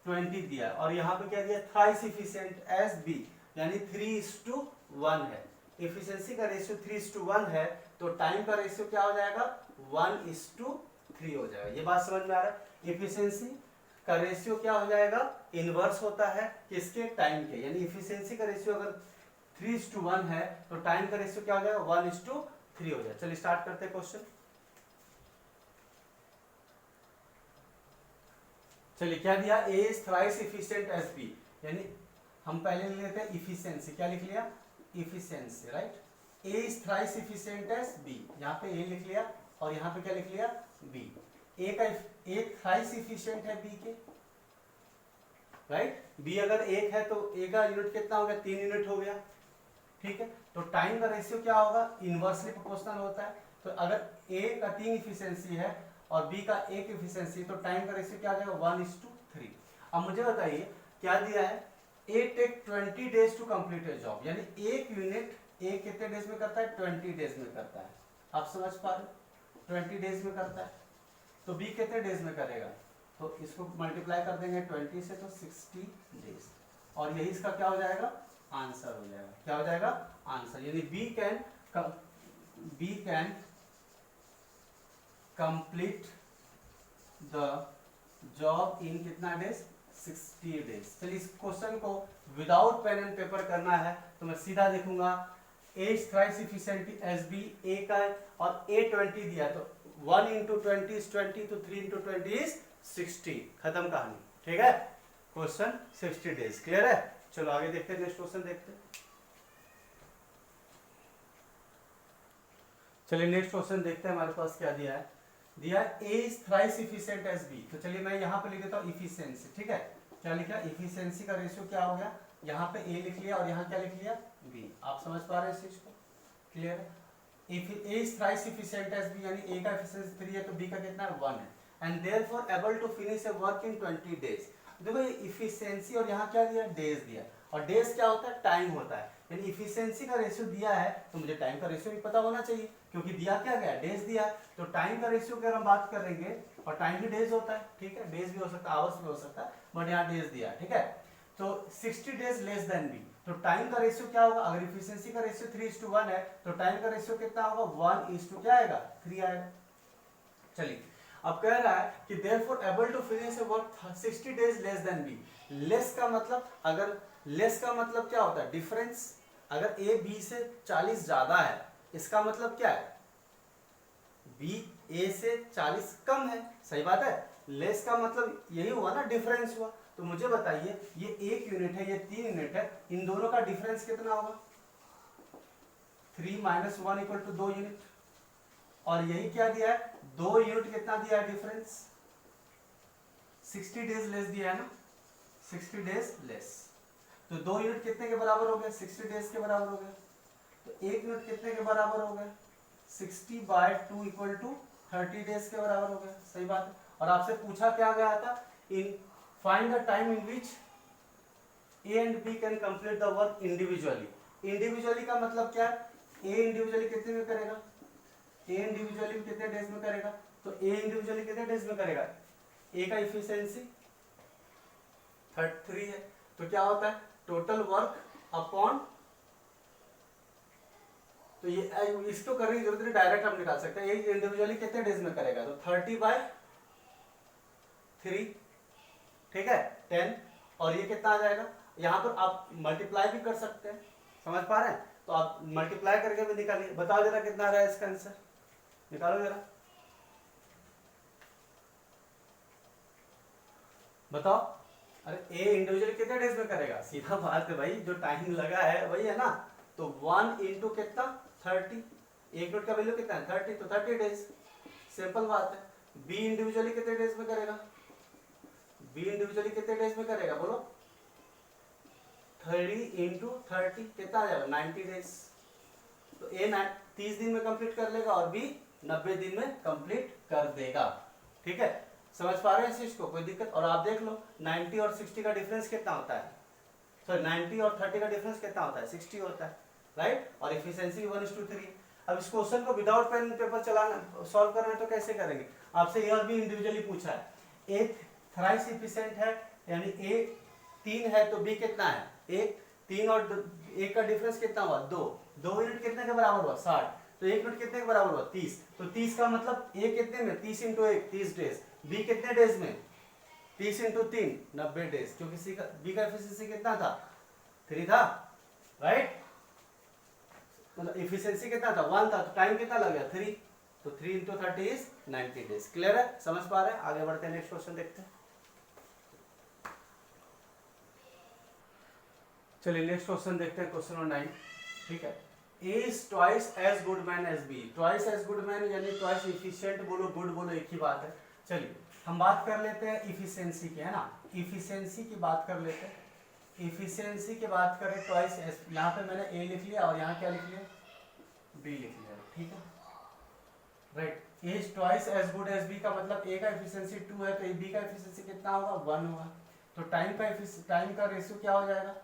20 दिया है और यहाँ पे क्या दिया है थ्राइस इफिशिएंट एज बी, यानी 3:1 है। इफिशियंसी का रेशियो 3:1 है तो टाइम का रेशियो क्या हो जाएगा 1:3 हो जाएगा। ये बात समझ में आ रहा है। इफिशियंसी का रेशियो क्या हो जाएगा, इनवर्स होता है किसके, टाइम के। यानी इफिशियंसी का रेशियो अगर 3:1 है तो टाइम का रेशियो क्या हो जाएगा 1:3 हो जाएगा। चलिए स्टार्ट करते हैं क्वेश्चन। चलिए क्या दिया, A is thrice efficient as B, यानी हम पहले लिख लेते हैं इफिशियंसी, क्या लिख लिया efficiency, right. A is thrice efficient as B, यहाँ पे ए लिख लिया और यहाँ पे क्या लिख लिया बी। ए थ्राइस इफिशिएंट है बी के, राइट। बी अगर 1 है तो ए का यूनिट कितना हो गया 3 यूनिट हो गया, ठीक है। तो टाइम का रेशियो क्या होगा, इनवर्सली प्रोपोर्शनल होता है। तो अगर ए का 3 इफिशियंसी है और बी का 1 इफिशियंसी, तो टाइम का रेशियो क्या आ जाएगा 1:3। अब मुझे बताइए क्या दिया है, A take 20 days to complete a job, यानी एक यूनिट ए कितने डेज में करता है 20 डेज में करता है। आप समझ पा रहे 20 डेज में करता है, तो बी कितने डेज में करेगा, तो इसको मल्टीप्लाई कर देंगे 20 से तो 60 डेज, और यही इसका क्या हो जाएगा आंसर हो जाएगा। क्या हो जाएगा आंसर, यानी B can complete the job in कितना डेज 60 डेज। चलिए इस क्वेश्चन को विदाउट पेन एंड पेपर करना है तो मैं सीधा देखूंगा A is thrice efficient as B, A का और ए 20 दिया तो 1 into 20 is 20 तो 3 into 20 is 60, खत्म कहानी, ठीक है। क्वेश्चन 60 डेज, क्लियर है। चलो आगे देखते हैं, नेक्स्ट क्वेश्चन देखते हैं। चलिए नेक्स्ट क्वेश्चन देखते हैं हमारे पास क्या दिया है। दिया A is thrice efficient as B, तो चलिए मैं यहाँ पे लिख देता हूँ इफिशियंसी, ठीक है। क्या लिखा इफिशियंसी का रेशियो क्या हो गया, यहाँ पे ए लिख लिया और यहाँ क्या लिख लिया बी। आप समझ पा रहे हैं इस चीज को, क्लियर है। If A is thrice efficient as B, यानी A का efficiency 3 है तो B का कितना है 1 है, and therefore able to finish a work in 20 days। देखो ये efficiency और यहाँ क्या दिया days दिया, और days क्या होता है टाइम होता है, यानी efficiency का रेशियो दिया है तो मुझे टाइम का रेशियो भी पता होना चाहिए क्योंकि दिया क्या गया days दिया। तो टाइम का रेशियो की अगर हम बात करेंगे और टाइम भी डेज होता है, ठीक है, डेज भी हो सकता है, आवर्स भी हो सकता है, बट यहाँ डेज दिया है, ठीक है। तो 60 डेज लेस देन बी, तो टाइम का रेशियो क्या होगा, अगर इफिशिएंसी का रेशियो 3:1 है तो टाइम का रेशियो कितना होगा, 1 क्या आएगा, 3 आएगा। चलिए अब कह रहा है कि therefore able to finish a work 60 days less than B। Less का मतलब, अगर लेस का मतलब क्या होता है, डिफरेंस, अगर A B से 40 ज्यादा है इसका मतलब क्या है, B A से 40 कम है, सही बात है। लेस का मतलब यही हुआ ना, डिफरेंस हुआ। तो मुझे बताइए ये 1 यूनिट है, ये 3 यूनिट है, इन दोनों का डिफरेंस कितना होगा, 3 - 1 = 2 यूनिट। और यही क्या दिया है, 2 यूनिट कितना दिया है डिफरेंस, 60 डेज लेस दिया है ना, 60 डेज लेस। तो 2 यूनिट कितने के बराबर हो गए, 60 डेज के बराबर हो गए। तो 1 यूनिट कितने के बराबर हो गए, 60/2 = 30 डेज के बराबर हो गए, सही बात है। और आपसे पूछा क्या गया था, इन find the time in which A and B can complete the work individually. Individually का मतलब क्या है, A इंडिविजुअली कितने में करेगा, A इंडिविजुअली कितने डेज में करेगा, तो A इंडिविजुअली कितने डेज में करेगा, A का इफिशिएंसी 33 है, तो क्या होता है टोटल वर्क अपॉन, तो ये इसको करने की जरूरत नहीं, डायरेक्ट हम निकाल सकते हैं, ये इंडिविजुअली कितने डेज में करेगा, तो 30/3, ठीक है, 10। और ये कितना आ जाएगा, यहाँ पर आप मल्टीप्लाई भी कर सकते हैं, समझ पा रहे हैं, तो आप मल्टीप्लाई करके भी निकालिए, बताओ जरा कितना आ रहा है इसका आंसर, निकालो जरा, बताओ। अरे ए इंडिविजुअली कितने डेज में करेगा, सीधा बात है भाई, जो टाइम लगा है वही है ना, तो 1 × कितना 30, 1 यूनिट का वैल्यू कितना है 30, तो 30 डेज, सिंपल बात है। बी इंडिविजुअली कितने डेज में करेगा, बी इंडिविजुअली कितने डेज में करेगा बोलो, 30 × 30 कितना आ जाएगा 90 डेज। तो ए 30 दिन में कंप्लीट कर लेगा और बी 90 दिन में कंप्लीट कर देगा, ठीक है, समझ पा रहे हैं इस चीज को, कोई दिक्कत। और आप देख लो 90 और 60 का डिफरेंस कितना होता है, सॉरी 90 और 30 का डिफरेंस कितना होता है, 60 होता है, राइट। और इफिशिएंसी 1:3। अब इस क्वेश्चन को विदाउट पेन पेपर चलाना सॉल्व करना है तो कैसे करेंगे, आपसे ये और भी इंडिविजुअली पूछा है, ए थ्राइस इफिशिएंट है, यानी ए 3 है तो बी कितना है 1, 3 और 1 का डिफरेंस कितना हुआ 2, 2 यूनिट कितने के बराबर हुआ 60, तो 1 यूनिट कितने के बराबर हुआ 30, तो 30 का मतलब ए कितने में 30 × 1 30 डेज, बी कितने डेज में 30 × 3 90 डेज, क्योंकि सी का बी का एफिशिएंसी कितना था 3 था, राइट, मतलब एफिशिएंसी कितना था 1 था, तो टाइम कितना लग गया 3, तो 3 × 30 = 90 डेज। क्लियर है, समझ पा रहे हैं, आगे बढ़ते हैं, नेक्स्ट क्वेश्चन देखते हैं। चलिए नेक्स्ट क्वेश्चन देखते हैं, क्वेश्चन नंबर 9, ठीक है। A is twice as good man as B, twice as good man यानी twice efficient बोलो, good बोलो, एक ही बात है। चलिए हम बात कर लेते हैं इफिशिएंसी की, है ना, इफिशिएंसी की बात कर लेते हैं। इफिशिएंसी की बात करें twice as, यहाँ पे मैंने A लिख लिया और यहाँ क्या लिख लिया B लिख लिया, ठीक है, right. A is twice as good as B का मतलब A का इफिशिएंसी 2 है तो B का इफिशिएंसी कितना होगा 1 होगा, तो टाइम का रेशियो क्या हो जाएगा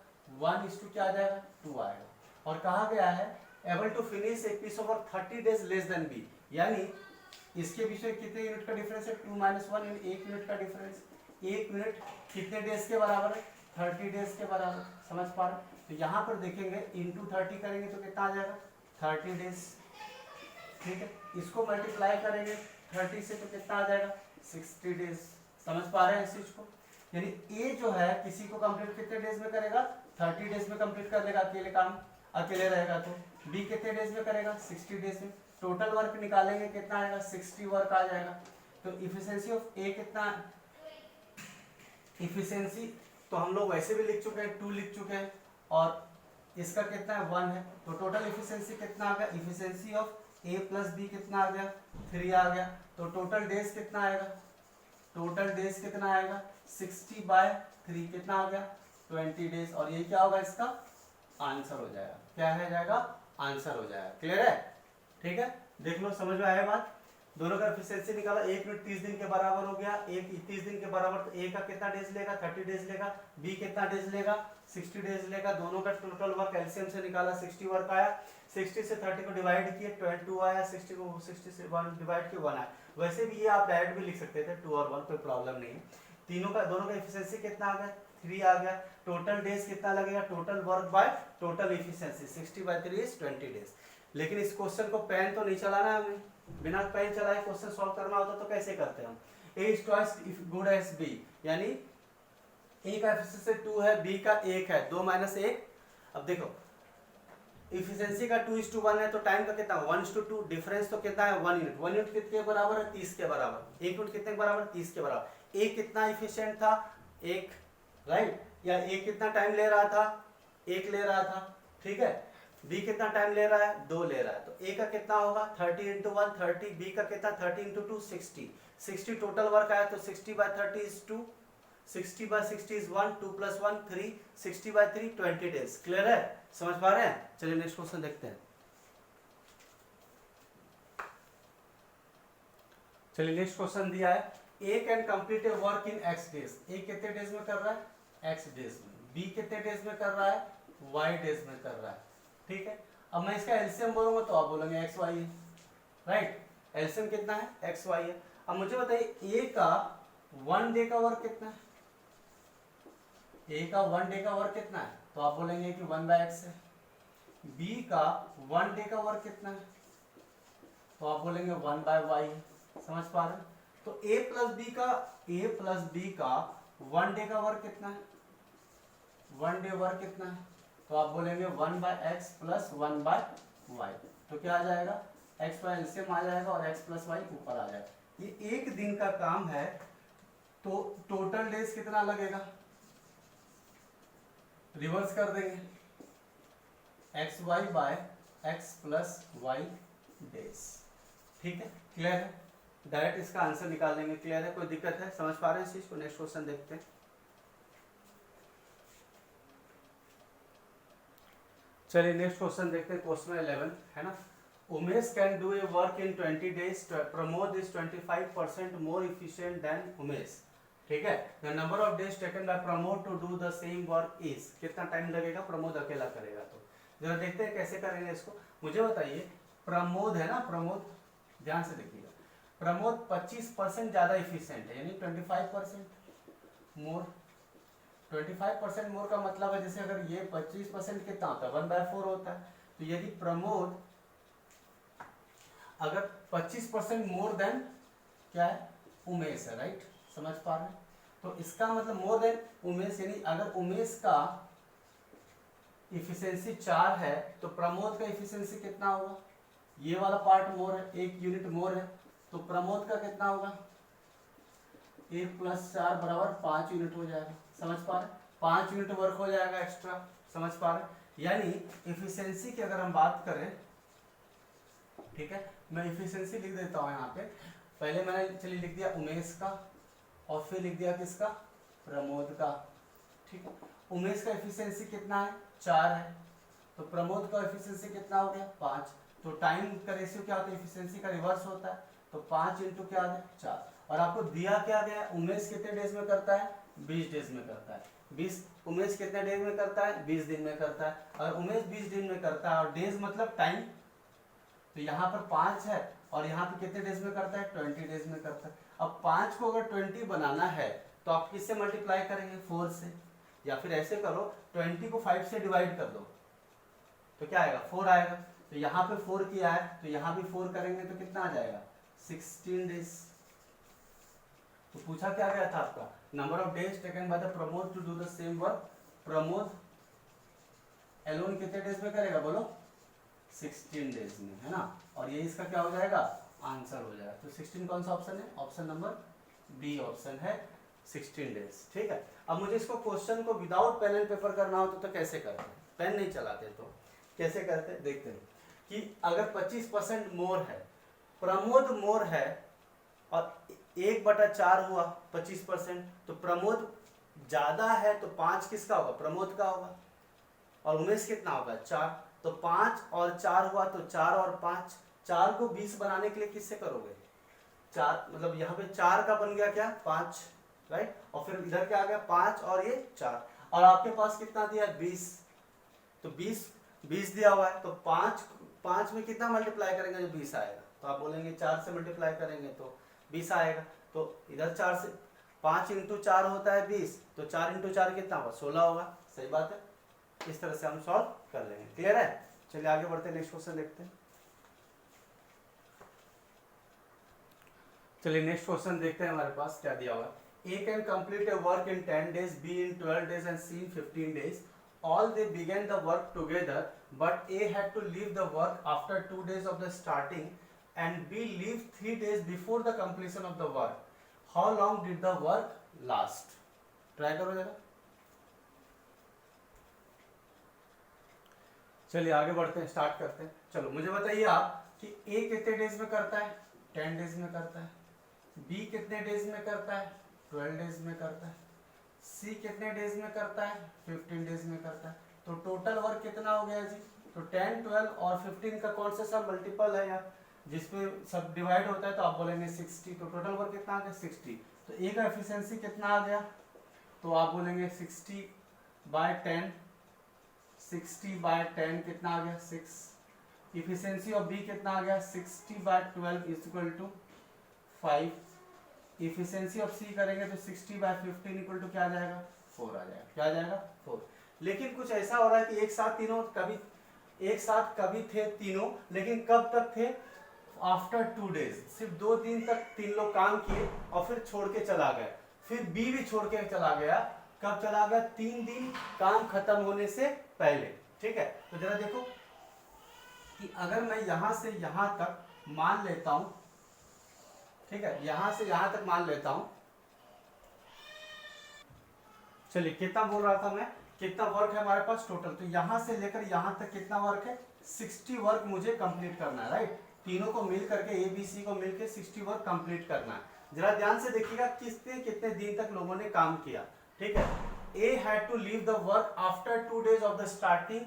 1 क्या आ जाएगा 2 आएगा। और कहा गया है एबल टू फिनिश एक piece over 30 days less than B, यानी इसके बीच में कितने यूनिट का डिफरेंस है 2 - 1 यानी 1 यूनिट का डिफरेंस, 1 यूनिट कितने डेज के बराबर है 30 डेज के बराबर, समझ पा रहे। तो यहाँ पर देखेंगे इंटू 30 करेंगे तो कितना आ जाएगा 30 डेज, ठीक है, इसको मल्टीप्लाई करेंगे 30 से तो कितना आ जाएगा 60 डेज, समझ पा रहे हैं इस चीज को। यानी ए जो है किसी को कंप्लीट कितने डेज में करेगा 30 डेज में कंप्लीट कर लेगा, अकेले काम अकेले रहेगा, तो बी कितने डेज में करेगा 60 डेज में, टोटल वर्क निकालेंगे कितना आएगा 60 वर्क आ जाएगा। तो इफिशिएंसी ऑफ ए कितना, इफिशिएंसी तो हम लोग वैसे भी लिख चुके हैं 2 लिख चुके हैं, और इसका कितना है 1 है, तो टोटल इफिशिएंसी कितना आ गया, efficiency of A plus B कितना आ गया 3 आ गया, तो टोटल डेज कितना आएगा, टोटल डेज कितना आएगा 60/3 कितना आ गया 20 डेज, और ये क्या होगा इसका आंसर हो जाएगा, क्या है जाएगा आंसर हो जाएगा। क्लियर है, ठीक है, देख लो समझ में आया बात। दोनों का एफिशिएंसी निकाला, 1 यूनिट 30 दिन के बराबर हो गया, एक 30 दिन के बराबर, तो ए का कितना डेज लेगा 30 डेज लेगा, बी कितना डेज लेगा 60 डेज लेगा, दोनों का टोटल वर्क एलसीएम से निकाला 60 वर्क आया, 60 से 30 को डिवाइड किए 2 आया, 60 को 60 से 1 डिवाइड किए 1 आया। वैसे भी ये आप डायरेक्ट भी लिख सकते थे 2 और 1, कोई प्रॉब्लम नहीं है। दोनों का एफिशिएंसी कितना आ गया 3 आ गया। टोटल डेज कितना लगेगा, total work by total efficiency 60/3 is 20 days. लेकिन इस क्वेश्चन को पेन तो नहीं चलाना है हमें, बिना पेन चलाए क्वेश्चन सॉल्व करना होता तो कैसे करते हैं हम। A is twice good as B, यानी A का एफिशिएंसी 2 है, B का 1 है, 2 - 1। अब देखो इफिशिएंसी का 2:1 है तो टाइम का कितना 1:2, डिफरेंस तो कितना है 1 यूनिट। 1 यूनिट कितने के बराबर है 30 के बराबर। 1 यूनिट कितने के बराबर 30 के बराबर। A कितना इफिशिएंट था 1, राइट, या A कितना टाइम ले रहा था 1 ले रहा था, ठीक है। B कितना टाइम ले रहा है 2 ले रहा है, तो A का कितना होगा 30 × 1 30, B का कितना 30 × 2 60। 60 टोटल वर्क आया तो 60/30 इज 2, 60/60 इज 1, 2 + 1 3, 60/3 20 डेज। क्लियर है, समझ पा रहे हैं। चलिए नेक्स्ट क्वेश्चन देखते हैं। चलिए नेक्स्ट क्वेश्चन दिया है A can complete a work in x days. A कितने डेज में कर रहा है x डेज में, B कितने डेज में कर रहा है y डेज में कर रहा है, ठीक है। अब मैं इसका एलसीएम बोलूंगा तो आप बोलोगे एक्स वाई है, राइट। एलसीएम कितना है एक्स वाई है। अब मुझे बताइए ए का 1 डे का वर्क कितना है, ए का 1 डे का वर्क कितना है, तो आप बोलेंगे कि 1/x है। बी का 1 डे का वर्क कितना है, तो आप बोलेंगे 1/y है। समझ पा रहे हैं। तो ए प्लस बी का 1 डे का वर्क कितना है, 1 डे वर्क कितना है, तो आप बोलेंगे 1/x + 1/y। तो क्या आ जाएगा x y एलसीएम आ जाएगा और x + y ऊपर आ जाएगा। ये एक दिन का काम है तो टोटल डेज कितना लगेगा, रिवर्स कर देंगे xy/x + y डेज, ठीक है। क्लियर है, डायरेक्ट इसका आंसर निकाल देंगे। क्लियर है, कोई दिक्कत है, समझ पा रहे हैं इस चीज को। नेक्स्ट क्वेश्चन देखते हैं। चलिए नेक्स्ट क्वेश्चन देखते हैं, क्वेश्चन 11 है ना। Umesh can do a work in 20 days, Pramod is 25% more efficient than Umesh, ठीक है। The number of days taken by Pramod to do the same work is, कितना टाइम लगेगा प्रमोद अकेला करेगा। तो जरा देखते हैं कैसे करेंगे इसको। मुझे बताइए प्रमोद है ना, प्रमोद ध्यान से देखिएगा, प्रमोद 25% ज्यादा इफिशिएंट है, यानी 25% मोर। 25% मोर का मतलब है जैसे अगर ये 25% कितना होता है 1/4 होता है। तो यदि प्रमोद अगर 25% मोर देन क्या है उमेश है, राइट, समझ पा रहे हैं। तो इसका मतलब मोर देन उमेश, यानी अगर उमेश का इफिशिएंसी 4 है तो प्रमोद का इफिशिएंसी कितना होगा, ये वाला पार्ट मोर है, 1 यूनिट मोर है, तो प्रमोद का कितना होगा 1 + 4 = 5 यूनिट हो जाएगा। समझ पा रहे, 5 यूनिट वर्क हो जाएगा एक्स्ट्रा। समझ पा रहे, यानी इफिशिएंसी की अगर हम बात करें, ठीक है, मैं इफिशिएंसी लिख देता हूं यहाँ पे। पहले मैंने चलिए लिख दिया उमेश का और फिर लिख दिया किसका प्रमोद का, ठीक है। उमेश का इफिशिएंसी कितना है 4 है, तो प्रमोद का इफिशिएंसी कितना हो गया 5। तो टाइम का रेशियो क्या होता है, इफिशिएंसी का रिवर्स होता है, तो 5 × क्या है 4। और आपको दिया क्या गया, उमेश कितने डेज में करता है 20 डेज में करता है। 20 उमेश कितने डेज में करता है 20 दिन में करता है। और उमेश 20 दिन में करता है और डेज मतलब टाइम, तो यहाँ पर 5 है और यहाँ पे कितने डेज में करता है 20 डेज में करता है। अब 5 को अगर 20 बनाना है तो आप किससे मल्टीप्लाई करेंगे 4 से, या फिर ऐसे करो 20 को 5 से डिवाइड कर दो तो क्या आएगा 4 आएगा। तो यहाँ पे 4 किया है तो यहाँ भी 4 करेंगे तो कितना आ जाएगा 16 डेज। तो पूछा क्या गया था आपका, number of days taken by the Pramod to do the same work. Pramod alone कितने डेज में करेगा बोलो 16 डेज में, है ना। और ये इसका क्या हो जाएगा आंसर हो जाएगा। तो 16 कौन सा ऑप्शन है, ऑप्शन नंबर बी ऑप्शन है 16 डेज, ठीक है। अब मुझे इसको क्वेश्चन को विदाउट पेन एंड पेपर करना हो तो कैसे करते हैं, पेन नहीं चलाते तो कैसे करते हैं देखते हैं। कि अगर 25% मोर है, प्रमोद मोर है और 1/4 हुआ 25%, तो प्रमोद ज्यादा है तो 5 किसका होगा प्रमोद का होगा, और उमेश कितना होगा 4। तो 5 और 4 हुआ तो 4 और 5, 4 को 20 बनाने के लिए किससे करोगे 4, मतलब यहाँ पे 4 का बन गया क्या 5, राइट। और फिर इधर क्या आ गया 5 और ये 4, और आपके पास कितना दिया 20, तो 20 दिया हुआ है तो 5 5 में कितना मल्टीप्लाई करेंगे जो 20 आएगा, तो आप बोलेंगे 4 से मल्टीप्लाई करेंगे तो 20 आएगा। तो इधर 4 से 5 इंटू 4 होता है 20, तो 4 इंटू 4 कितना होगा 16 होगा। सही बात है, इस तरह से हम सॉल्व कर लेंगे। क्लियर है? चलिए आगे बढ़ते हैं, नेक्स्ट क्वेश्चन देखते हैं। चलिए नेक्स्ट क्वेश्चन देखते हैं हमारे पास क्या दिया हुआ है। A can complete a work in 10 days, B in 12 days and C in 15 days. All they began the work together, but A had to leave the work after 2 days of the starting and B leave 3 days before the completion of the work. How long did the work last? Try करो जरा। चलिए आगे बढ़ते हैं, start करते हैं। चलो मुझे बताइए आप कि A कितने डेज में करता है? 10 डेज में करता है। B कितने डेज में करता है? 12 डेज में करता है। C कितने डेज में करता है? 15 डेज में करता है। तो टोटल वर्क कितना हो गया जी? तो 10, 12 और 15 का कौन सा सब मल्टीपल है यार, जिसपे सब डिवाइड होता है, तो आप बोलेंगे 60। तो टोटल वर्क कितना आ गया? 60। तो ए का एफिशिएंसी कितना आ गया? तो आप बोलेंगे 60/10, 60/10 कितना आ गया? 6। इफिशिएंसी ऑफ बी कितना आ गया? 60/12 इक्वल टू 5। इफिशिएंसी ऑफ सी करेंगे तो 60/15 इक्वल टू क्या आ जाएगा? 4 आ जाएगा। क्या आ जाएगा? 4। लेकिन कुछ ऐसा हो रहा है कि एक साथ कभी थे तीनों, लेकिन कब तक थे? After 2 days। सिर्फ 2 दिन तक 3 लोग काम किए और फिर छोड़ के चला गया। फिर बी भी छोड़ के चला गया। कब चला गया? 3 दिन काम खत्म होने से पहले। ठीक है, तो जरा देखो कि अगर मैं यहां से यहां तक मान लेता हूं, ठीक है, यहां से यहां तक मान लेता हूं। चलिए कितना बोल रहा था मैं, कितना वर्क है हमारे पास टोटल? तो यहां से लेकर यहां तक कितना वर्क है? 60 वर्क मुझे कंप्लीट करना है, राइट। तीनों को मिल करके, ए बी सी को मिलकर 60 वर्क कंप्लीट करना है। जरा ध्यान से देखिएगा कितने कितने दिन तक लोगों ने काम किया। ठीक है, A had to leave the work after 2 days of the starting.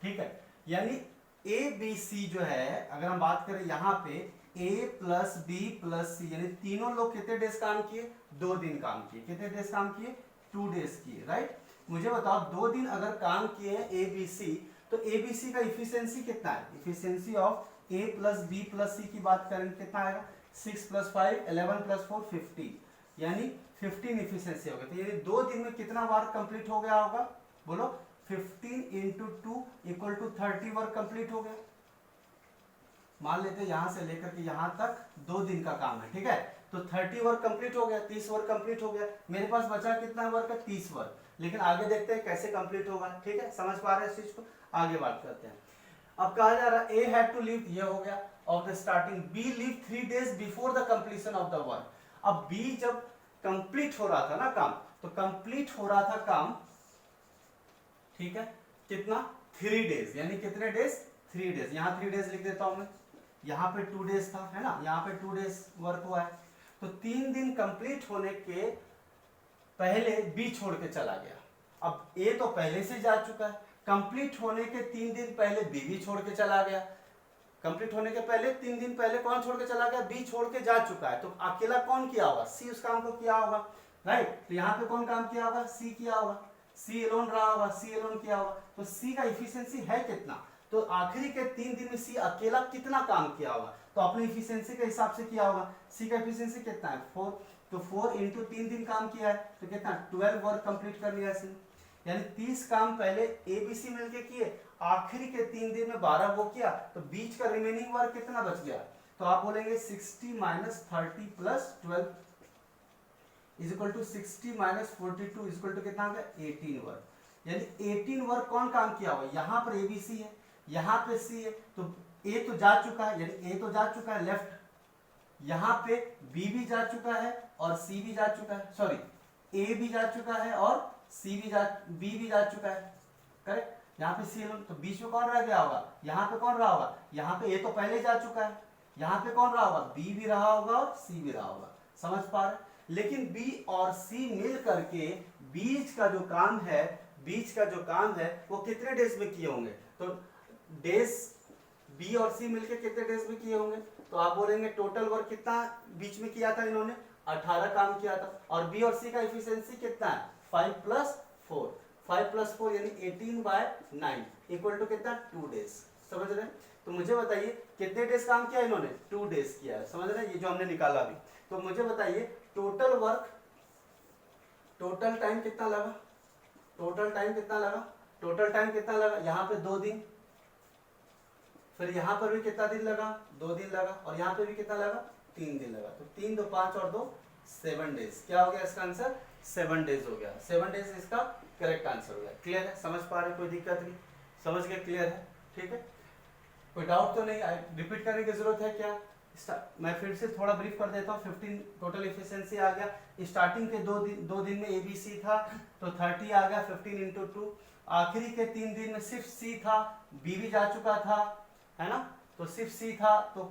ठीक है, यानी ए बी सी जो है, अगर हम बात करें यहाँ पे A प्लस बी प्लस सी, यानी तीनों लोग कितने डेज काम किए? 2 दिन काम किए। कितने डेज काम किए? 2 days किए, राइट। मुझे बताओ 2 दिन अगर काम किए हैं ए बी सी, तो ए बी सी का इफिशियंसी कितना है? Efficiency of A plus B plus C की बात करें कितना आएगा? 6 + 5 11 + 4 15, यानी 15 इफिशियंसी हो गया। तो यानी 2 दिन में कितना वर्क कंप्लीट हो गया होगा? बोलो। 15 × 2 = 30 वर्क कंप्लीट हो गया। मान लेते हैं यहां से लेकर के यहां तक 2 दिन का काम है। ठीक है, तो 30 वर्क कंप्लीट हो गया, 30 वर्क कंप्लीट हो गया। मेरे पास बचा कितना वर्क है? 30 वर्क। लेकिन आगे देखते हैं कैसे कंप्लीट होगा। ठीक है, समझ पा रहे हैं इस चीज को? आगे बात करते हैं। अब कहा जा रहा है ए हैड टू लीव, ये हो गया, of the starting. B leave 3 days before the completion of the work. अब बी जब कंप्लीट हो रहा था ना काम, तो कंप्लीट हो रहा था काम, ठीक है, कितना? 3 days, यानी कितने डेज? 3 days। यहाँ 3 days लिख देता हूं मैं, यहाँ पे 2 days था, है ना, यहाँ पे 2 days वर्क हुआ है। तो 3 दिन कंप्लीट होने के पहले बी छोड़ के चला गया। अब ए तो पहले से जा चुका है, कंप्लीट होने के 3 दिन पहले बी भी छोड़ के चला गया। कंप्लीट होने के पहले 3 दिन पहले कौन छोड़ के चला गया? बी छोड़ के जा चुका है। तो अकेला कौन किया होगा? सी उस काम को किया होगा, राइट। तो यहाँ पे कौन काम किया होगा? सी किया होगा। सी एलोन रहा होगा, सी एलोन किया होगा। तो सी का इफिशियंसी है कितना? तो आखिरी के 3 दिन में सी अकेला कितना काम किया होगा? तो अपनी इफिशियंसी के हिसाब से किया होगा। सी का इफिशियंसी कितना है? 4। तो 4 × 3 दिन काम किया है, तो कितना? 12 वर्क कंप्लीट कर लिया सी। यानी 30 काम पहले ए बी सी मिलके किए, आखिरी के 3 दिन में 12 वो किया, तो बीच का रिमेनिंग वर्क कितना बच गया? तो आप बोलेंगे 60 - 30 + 12 = 60 - 42 = कितना आ गया? 18 वर्क। यानी 18 वर्क कौन काम किया होगा? यहाँ पर ए बी सी है, यहाँ पे सी है, तो ए तो जा चुका है, यानी ए तो जा चुका है लेफ्ट, यहाँ पे बी भी जा चुका है और सी भी जा चुका है, सॉरी ए भी जा चुका है और बी भी जा चुका है, करेक्ट। यहाँ पे सी, तो बीच में कौन रह गया होगा? यहाँ पे कौन रहा होगा? यहाँ पे ए तो पहले जा चुका है, यहाँ पे कौन रहा होगा? बी भी रहा होगा और सी भी रहा होगा। समझ पा रहे? लेकिन बी और सी मिल करके बीच का जो काम है वो कितने डेज में किए होंगे? तो डेज बी और सी मिलके कितने डेज में किए होंगे? तो आप बोलेंगे टोटल वर्क कितना बीच में किया था इन्होंने? 18 काम किया था। और बी और सी का इफिशियंसी कितना है? 5 + 4, 5 + 4 यानी 18/9 = कितना? 2 days। समझ रहे हैं? तो मुझे बताइए कितने डेज काम किया इन्होंने, 2 डेज किया है, समझ रहे हैं? ये जो हमने निकाला अभी, तो मुझे बताइए टोटल वर्क, टोटल टाइम कितना लगा, टोटल टाइम कितना लगा, टोटल टाइम कितना लगा, यहाँ पे 2 दिन, फिर यहाँ पर भी कितना दिन लगा, 2 दिन लगा, और यहाँ पे भी कितना लगा, 3 दिन लगा। तो 3 2 5 और 2 7 डेज। क्या हो गया इसका आंसर, 7 डेज हो गया। 7 डेज इसका करेक्ट आंसर हो गया। क्लियर है, समझ पा रहे, कोई दिक्कत नहीं, समझ गए, क्लियर है, ठीक है, कोई डाउट तो नहीं, रिपीट करने की जरूरत है क्या? मैं फिर से थोड़ा ब्रीफ कर देता हूँ। 15 टोटल इफिशिएंसी आ गया। स्टार्टिंग के 2 दिन में ABC था तो 30 आ गया, 15 इंटू 2। आखिरी के 3 दिन में सिर्फ C था, B भी जा चुका था, है ना, तो सिर्फ C था, तो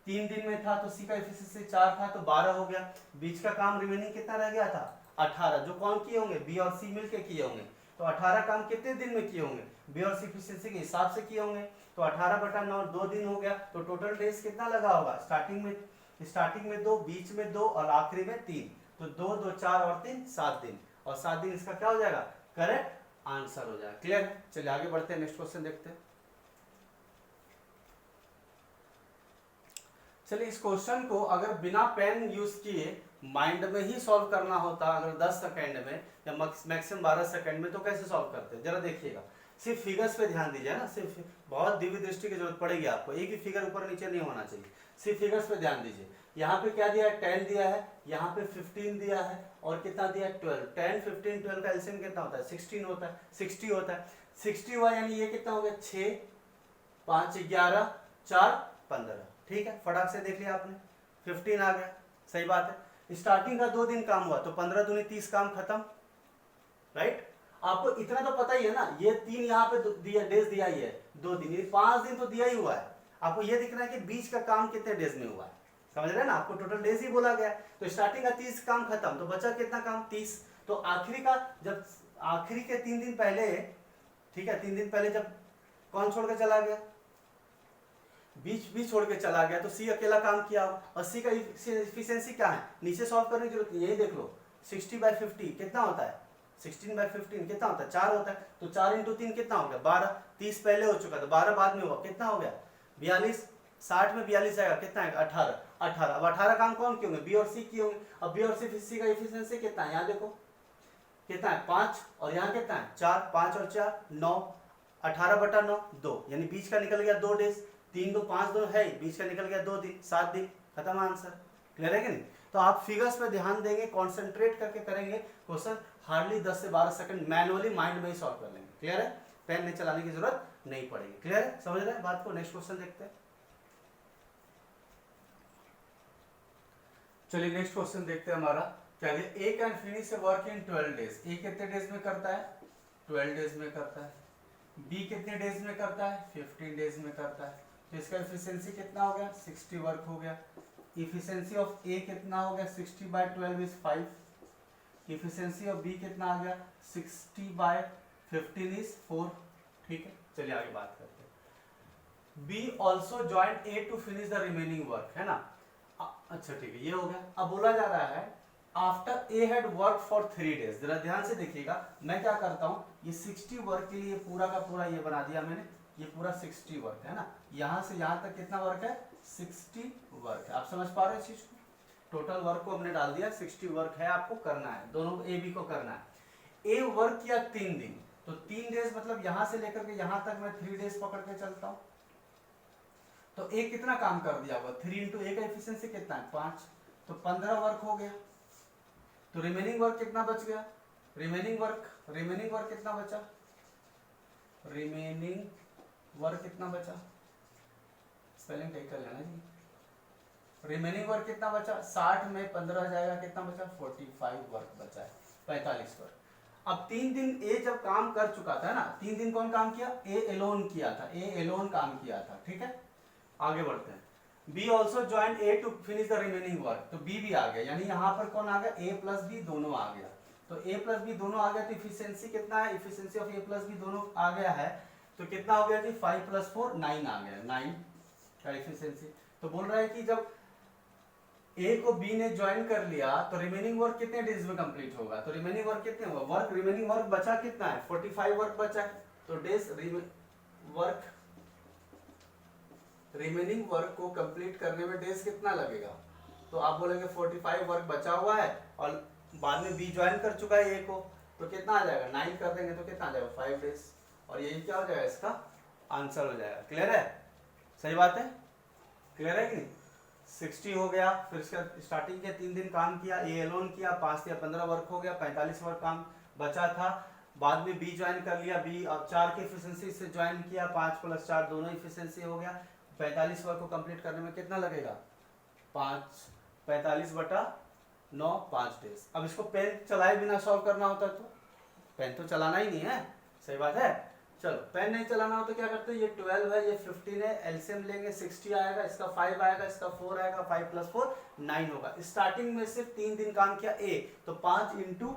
3 दिन में था तो C का इफिशिएंसी 4 था, तो 12 हो गया। बीच का काम रिमेनिंग कितना रह गया था, 18, जो कौन किए होंगे, B और C मिलके किए होंगे। तो 18 काम कितने दिन में किए होंगे, B और C इफिशिएंसी के हिसाब से किए होंगे, तो 18/9 2 दिन हो गया। तो टोटल डेज कितना लगा होगा, स्टार्टिंग में 2, बीच में 2 और आखिरी में 3, तो 2 2 4 और 3 7 दिन, और 7 दिन इसका क्या हो जाएगा, करेक्ट आंसर हो जाएगा। क्लियर है, चलिए आगे बढ़ते हैं, नेक्स्ट क्वेश्चन देखते हैं। चलिए इस क्वेश्चन को अगर बिना पेन यूज किए माइंड में ही सॉल्व करना होता, अगर 10 सेकंड में या मैक्सिमम 12 सेकंड में, तो कैसे सॉल्व करते हैं जरा देखिएगा। सिर्फ फिगर्स पे ध्यान दीजिए ना, सिर्फ बहुत दिव्य दृष्टि की जरूरत पड़ेगी आपको, एक ही फिगर ऊपर नीचे नहीं होना चाहिए, सिर्फ फिगर्स पे ध्यान दीजिए। यहाँ पे क्या दिया है, 10 दिया है, यहाँ पे 15 दिया है, और कितना दिया है, 12। 10 15 12 का एलसीएम कितना होता है, 16 होता है, 60 होता है। 60 हुआ यानी ये कितना हो गया, 6 5 11 4 15, ठीक है, फटाक से देख लिया आपने, 15 आ गया, सही बात है। स्टार्टिंग का 2 दिन काम हुआ तो 15 दूनी 30 काम खत्म, राइट। आपको इतना तो पता ही है ना, ये 3 यहाँ पे दिया, डेज दिया ही है, 2 दिन, ये 5 दिन तो दिया ही हुआ है। आपको ये दिखना है कि बीच का काम कितने डेज में हुआ है, समझ रहे हैं ना, आपको टोटल डेज ही बोला गया है। तो स्टार्टिंग का 30 काम खत्म, तो बचा कितना काम, 30। तो आखिरी का, जब आखिरी के 3 दिन पहले, ठीक है, 3 दिन पहले जब कौन छोड़ के चला गया, बीच छोड़ के चला गया, तो सी अकेला काम किया, और सी का इफिशिएंसी क्या है, नीचे सॉल्व करने की जरूरत नहीं, यही देख लो, 60/50 कितना होता है, 16/15 कितना होता है, 4 होता है, तो 4 × 3 कितना हो गया, 12। 30 पहले हो चुका था, 12 बाद में हुआ, कितना हो गया, 42। 60 में 42 आएगा, कितना आएगा, 18। अब 18 काम कौन किए होंगे, बी और सी किए होंगे। अब बी और सी का इफिशिएंसी कितना है, यहाँ देखो कितना है, 5, और यहाँ कितना है, 4, 5 और 4 9, 18/9 2, यानी बीच का निकल गया 2 डेज, 3 2 5 2 है, बीच का निकल गया 2 दिन, 7 दिन, खत्म आंसर। क्लियर है कि नहीं? तो आप फिगर्स पे ध्यान देंगे, कॉन्सेंट्रेट करके करेंगे क्वेश्चन, हार्डली 10 से 12 सेकंड मैनुअली माइंड में ही सॉल्व कर लेंगे। क्लियर है, पेन नहीं चलाने की जरूरत नहीं पड़ेगी। क्लियर है, समझ रहे हैं बात को? नेक्स्ट क्वेश्चन देखते हैं। चलिए नेक्स्ट क्वेश्चन देखते हैं हमारा क्या है, A can finish a work in 12 days. A कितने डेज में करता है, 12 डेज में करता है। बी कितने डेज में करता है, 15 डेज में करता है। तो इसका इफिशिएंसी कितना हो गया, 60 वर्क हो गया। इफिशिएंसी ऑफ ए कितना हो गया, 60/12 इज 5। इफिशिएंसी ऑफ बी कितना आ गया, 60/15 इज 4। ठीक है, चलिए आगे बात करते हैं। B also join A to finish the remaining work, है ना। अच्छा ठीक है, ये हो गया। अब बोला जा रहा है after a had work for 3 days. जरा ध्यान से देखिएगा, मैं क्या करता हूँ, ये 60 वर्क के लिए पूरा का पूरा ये बना दिया मैंने, ये पूरा 60 वर्क है ना, यहाँ से यहाँ तक कितना वर्क है, 60 वर्क है। आप समझ पा रहे हैं इस चीज को, टोटल वर्क को हमने डाल दिया, 60 वर्क है, आपको करना है, दोनों ए बी को करना है। ए वर्क किया 3 दिन, तो 3 डेज मतलब यहाँ से लेकर के यहाँ तक मैं 3 डेज पकड़ के चलता हूँ, तो ए कितना काम कर दिया होगा, 3 × ए का एफिशिएंसी कितना है, 5, तो 15 वर्क हो गया। तो रिमेनिंग वर्क कितना बच गया, रिमेनिंग वर्क कितना बचा, रिमेनिंग वर्क कितना बचा, स्पेलिंग टेक कर लेना जी। रिमेनिंग वर्क कितना बचा, 60 में 15 जाएगा, कितना बचा, 45 वर्क बचा है, 45 वर्क। अब 3 दिन ए जब काम कर चुका था ना, 3 दिन कौन काम किया, ए एलोन किया था, ए एलोन काम किया था। ठीक है, आगे बढ़ते हैं। B also join A to finish the remaining work, तो बी भी आ गया, यानी यहाँ पर कौन आ गया, ए प्लस बी दोनों आ गया। तो ए प्लस बी दोनों आ गया, तो इफिशिएंसी कितना है, efficiency of A plus B दोनों आ गया है, तो कितना हो गया जी, 5 + 4 9 आ गया, 9 का इफिशिएंसी। तो बोल रहा है कि जब ए को बी ने ज्वाइन कर लिया तो रिमेनिंग वर्क कितने डेज में कंप्लीट होगा, तो रिमेनिंग वर्क कितने होगा, रिमेनिंग वर्क बचा कितना है, 45 वर्क बचा है। तो डेज वर्क, रिमेनिंग वर्क को कंप्लीट करने में डेज कितना लगेगा? तो आप बोलेंगे 45 वर्क बचा हुआ है और बाद में बी ज्वाइन कर चुका है ए को, तो कितना आ जाएगा? 9 कर देंगे तो कितना आ जाएगा? 5 डेज। और यही क्या हो जाएगा? इसका आंसर हो जाएगा। क्लियर है? सही बात है? क्लियर है कि नहीं? 60 हो गया, फिर इसका स्टार्टिंग के 3 दिन काम किया, ए एलोन किया, 5 या 15 वर्क हो गया, 45 वर्क काम बचा था। बाद में बी ज्वाइन कर लिया, बी अब 4 की एफिशिएंसी से ज्वाइन किया, 5 + 4 दोनों एफिशिएंसी हो गया। 45 वर्क को कंप्लीट करने में कितना लगेगा? 45/9 5 डेज। अब इसको पेन चलाए बिना सॉल्व करना होता तो पेन तो चलाना ही नहीं है, सही बात है। चलो पेन नहीं चलाना हो तो क्या करते हैं, ये 12 है, ये 15 है, एलसीएम लेंगे 60 आएगा, इसका 5 आएगा, इसका 4 आएगा, 5 + 4 9 होगा। स्टार्टिंग में सिर्फ 3 दिन काम किया ए, तो 5 ×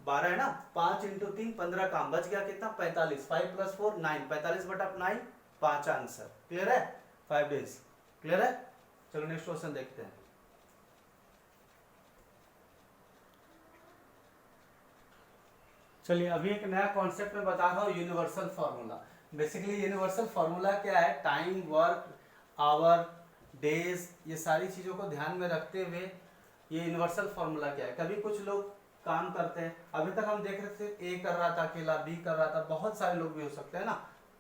12 है ना, 5 × 3 15 काम बच गया, कितना? 45, 5 + 4 9, 45/9 5 आंसर। क्लियर है? 5 डेज। क्लियर है? चलो नेक्स्ट क्वेश्चन देखते हैं। चलिए अभी एक नया कॉन्सेप्ट में बता रहा हूँ, universal formula. Basically universal formula क्या है? टाइम, वर्क, आवर, डेज, ये सारी चीज़ों को ध्यान में रखते हुए ये यूनिवर्सल फार्मूला क्या है। कभी कुछ लोग काम करते हैं, अभी तक हम देख रहे थे ए कर रहा था अकेला, बी कर रहा था, बहुत सारे लोग भी हो सकते हैं ना,